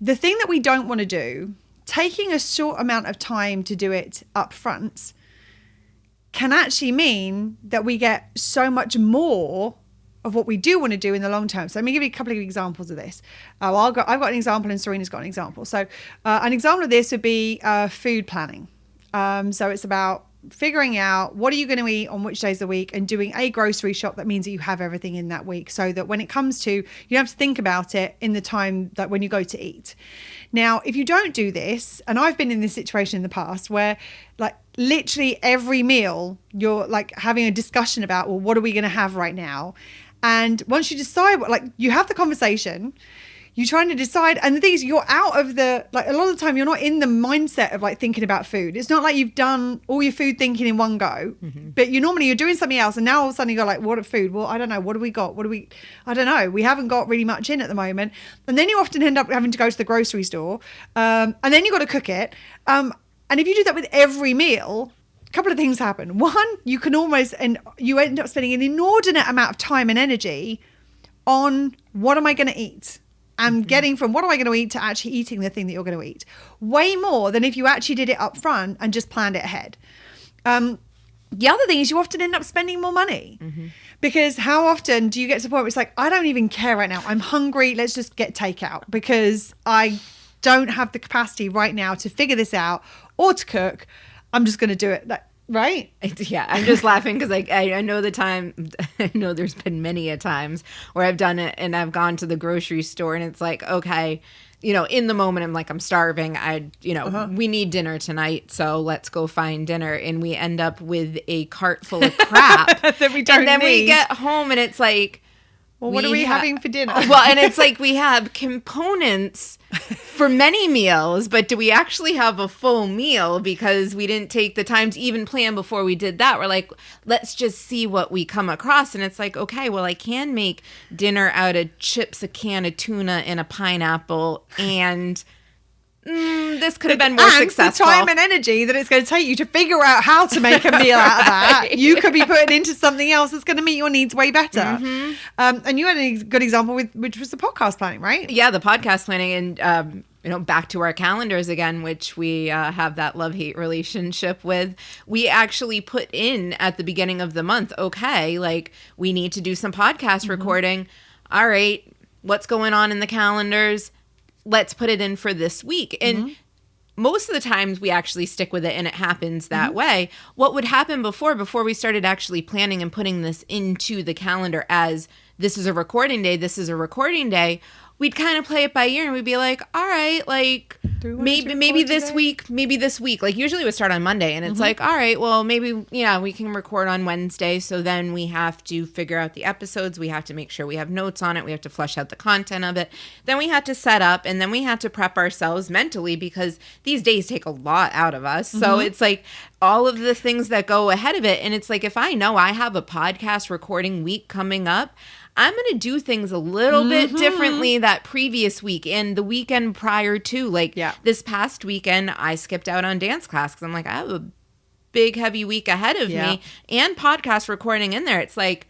S2: the thing that we don't want to do, taking a short amount of time to do it up front can actually mean that we get so much more of what we do want to do in the long term. So let me give you a couple of examples of this. I've got an example and Serena's got an example. So an example of this would be food planning. So it's about figuring out what are you going to eat on which days of the week and doing a grocery shop that means that you have everything in that week so that when it comes to, you don't have to think about it in the time that when you go to eat. Now, if you don't do this, and I've been in this situation in the past where like literally every meal you're like having a discussion about, well, what are we going to have right now? And once you decide, like you have the conversation, you're trying to decide, and the thing is, you're out of the, like, a lot of the time you're not in the mindset of like thinking about food. It's not like you've done all your food thinking in one go, but you're doing something else, and now all of a sudden you go like, what food? Well, I don't know. What do we got? I don't know. We haven't got really much in at the moment, and then you often end up having to go to the grocery store, and then you got to cook it, and if you do that with every meal, a couple of things happen. One, you can almost, and you end up spending an inordinate amount of time and energy on what am I going to eat? And getting from what am I going to eat to actually eating the thing that you're going to eat. Way more than if you actually did it up front and just planned it ahead. The other thing is you often end up spending more money. Because how often do you get to the point where it's like, I don't even care right now. I'm hungry. Let's just get takeout because I don't have the capacity right now to figure this out or to cook. I'm just going to do it. Right?
S1: Yeah, I'm just laughing because I know I know there's been many a times where I've done it and I've gone to the grocery store and it's like, okay, in the moment I'm like, I'm starving. We need dinner tonight, so let's go find dinner. And we end up with a cart full of crap.
S2: That we don't
S1: and then
S2: need.
S1: we get home and it's like,
S2: well, what are we having for dinner?
S1: Well, and it's like we have components for many meals, but do we actually have a full meal because we didn't take the time to even plan before we did that? We're like, let's just see what we come across. And it's like, okay, well, I can make dinner out of chips, a can of tuna, and a pineapple, and this could have been more successful.
S2: The time and energy that it's going to take you to figure out how to make a meal out of that, you could be putting into something else that's going to meet your needs way better. And you had a good example which was the podcast planning, right?
S1: Yeah, the podcast planning, and back to our calendars again, which we have that love-hate relationship with. We actually put in at the beginning of the month, okay, like we need to do some podcast recording. All right, what's going on in the calendars? Let's put it in for this week. And most of the times we actually stick with it and it happens that way. What would happen before we started actually planning and putting this into the calendar as this is a recording day, we'd kind of play it by ear and we'd be like, all right, like maybe this week. Like usually it would start on Monday and it's like, all right, well, maybe, we can record on Wednesday. So then we have to figure out the episodes. We have to make sure we have notes on it. We have to flesh out the content of it. Then we had to set up and then we had to prep ourselves mentally because these days take a lot out of us. So it's like all of the things that go ahead of it. And it's like, if I know I have a podcast recording week coming up, I'm going to do things a little bit differently that previous week and the weekend prior to. Like this past weekend, I skipped out on dance class because I'm like, I have a big, heavy week ahead of me and podcast recording in there. It's like,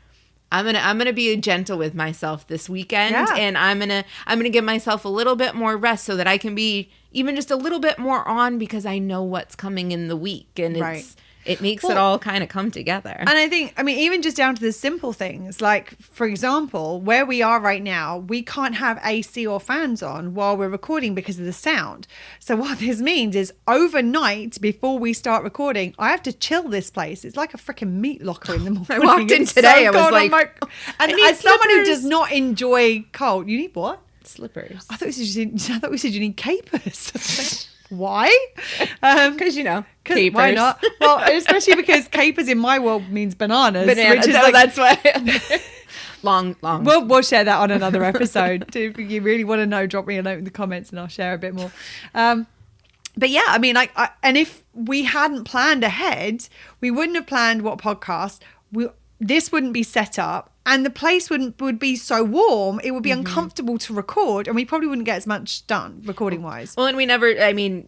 S1: I'm gonna be gentle with myself this weekend and I'm gonna give myself a little bit more rest so that I can be even just a little bit more on because I know what's coming in the week and it makes it all kind of come together.
S2: And I think, even just down to the simple things, like, for example, where we are right now, we can't have AC or fans on while we're recording because of the sound. So what this means is overnight before we start recording, I have to chill this place. It's like a freaking meat locker in the morning.
S1: I walked in today, I was like,
S2: and as someone who does not enjoy cold, you need what?
S1: Slippers.
S2: I thought we said you need capers. Why?
S1: Because capers.
S2: Why not? Well, especially because capers in my world means bananas.
S1: Which is that's why. long.
S2: We'll share that on another episode. If you really want to know, drop me a note in the comments and I'll share a bit more. But yeah, and if we hadn't planned ahead, we wouldn't have planned what podcast. This wouldn't be set up, and the place would be so warm, it would be uncomfortable to record, and we probably wouldn't get as much done recording wise.
S1: Well, and we never,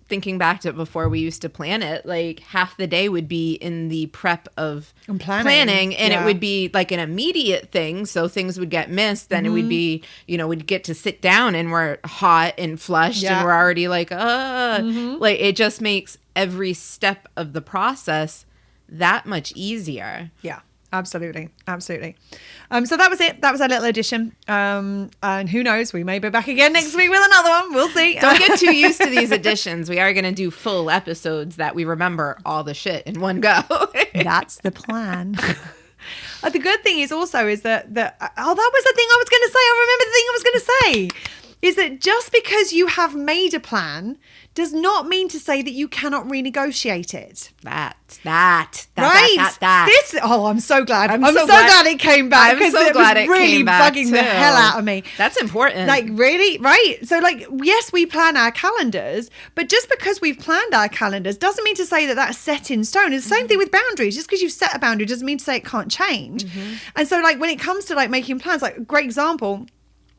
S1: thinking back to it before we used to plan it, like half the day would be in the prep of planning and it would be like an immediate thing. So things would get missed. Then it would be, we'd get to sit down and we're hot and flushed and we're already like, like it just makes every step of the process that much easier.
S2: Yeah. Absolutely. So that was it. That was our little edition. And who knows, we may be back again next week with another one. We'll see.
S1: Don't get too used to these editions. We are going to do full episodes that we remember all the shit in one go.
S2: That's the plan. The good thing is also is that that was the thing I was going to say. I remember the thing I was going to say is that just because you have made a plan does not mean to say that you cannot renegotiate it.
S1: That.
S2: This. Oh, I'm so glad. I'm
S1: so
S2: so
S1: glad-
S2: glad it came back
S1: I'm
S2: because
S1: so
S2: it
S1: glad
S2: was
S1: it
S2: really
S1: came back,
S2: bugging the
S1: too.
S2: hell out of me.
S1: That's important.
S2: Like, really? Right. So, like, yes, we plan our calendars, but just because we've planned our calendars doesn't mean to say that that's set in stone. It's the same thing with boundaries. Just because you've set a boundary doesn't mean to say it can't change. And so, like, when it comes to like making plans, like, a great example,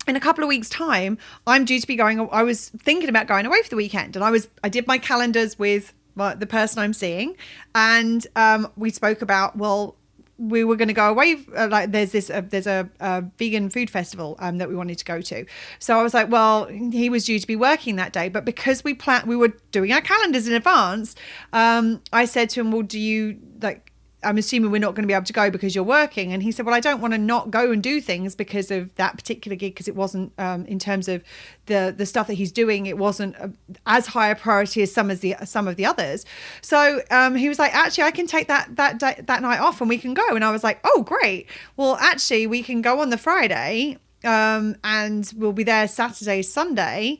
S2: in a couple of weeks' time, I'm due to be going. I was thinking about going away for the weekend, and I did my calendars with the person I'm seeing, and we spoke about, well, we were going to go away. Like, there's a vegan food festival that we wanted to go to. So I was like, well, he was due to be working that day, but because we were doing our calendars in advance. I said to him, well, do you like? I'm assuming we're not going to be able to go because you're working. And he said, well, I don't want to not go and do things because of that particular gig, because it wasn't in terms of the stuff that he's doing, it wasn't as high a priority as some of the others. So he was like, actually, I can take that night off and we can go. And I was like, oh, great. Well, actually, we can go on the Friday and we'll be there Saturday, Sunday.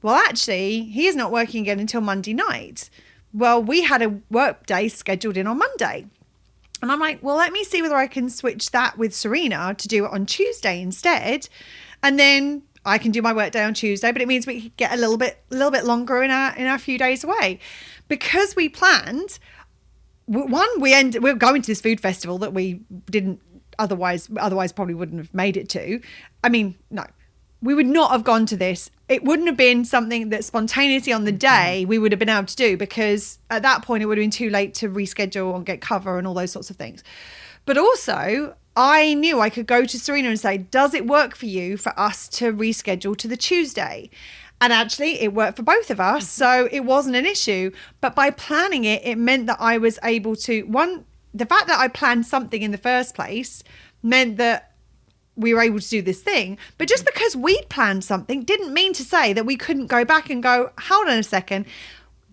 S2: Well, actually, he is not working again until Monday night. Well, we had a work day scheduled in on Monday. And I'm like, well, let me see whether I can switch that with Serena to do it on Tuesday instead. And then I can do my work day on Tuesday, but it means we could get a little bit longer in our few days away. Because we planned, we're going to this food festival that we didn't otherwise probably wouldn't have made it to. I mean, no. We would not have gone to this. It wouldn't have been something that spontaneously on the day we would have been able to do, because at that point it would have been too late to reschedule and get cover and all those sorts of things. But also, I knew I could go to Serena and say, does it work for you for us to reschedule to the Tuesday? And actually, it worked for both of us. So it wasn't an issue. But by planning it, it meant that I was able to, the fact that I planned something in the first place meant that we were able to do this thing. But just because we'd planned something didn't mean to say that we couldn't go back and go, hold on a second,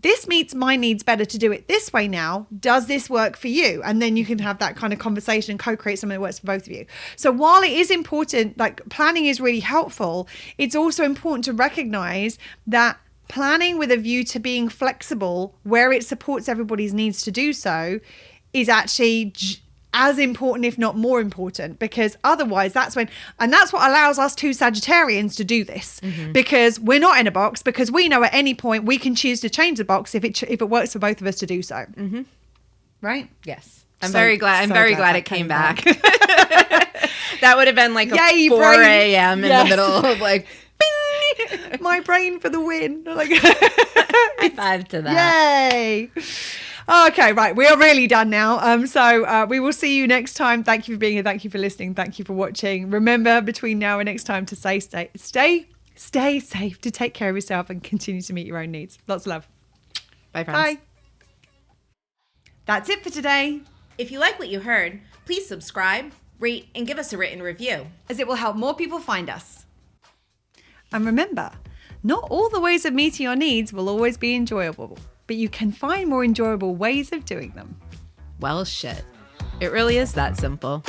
S2: this meets my needs better to do it this way now. Does this work for you? And then you can have that kind of conversation and co-create something that works for both of you. So while it is important, like, planning is really helpful, it's also important to recognize that planning with a view to being flexible where it supports everybody's needs to do so is actually as important, if not more important, because otherwise that's what allows us two Sagittarians to do this, because we're not in a box, because we know at any point we can choose to change the box if it works for both of us to do so. Right?
S1: Yes. I'm very glad it came back. That would have been like
S2: Yay,
S1: 4
S2: brain.
S1: a.m. in the middle of like,
S2: bing! My brain for the win. Like,
S1: high five to that.
S2: Yay! Okay, right. We are really done now. So we will see you next time. Thank you for being here. Thank you for listening. Thank you for watching. Remember, between now and next time, to stay safe, to take care of yourself and continue to meet your own needs. Lots of love.
S1: Bye, friends.
S2: Bye. That's it for today,
S3: If you like what you heard, please subscribe, rate, and give us a written review.
S2: as it will help more people find us. And remember, not all the ways of meeting your needs will always be enjoyable, but you can find more enjoyable ways of doing them.
S1: Well, shit. It really is that simple.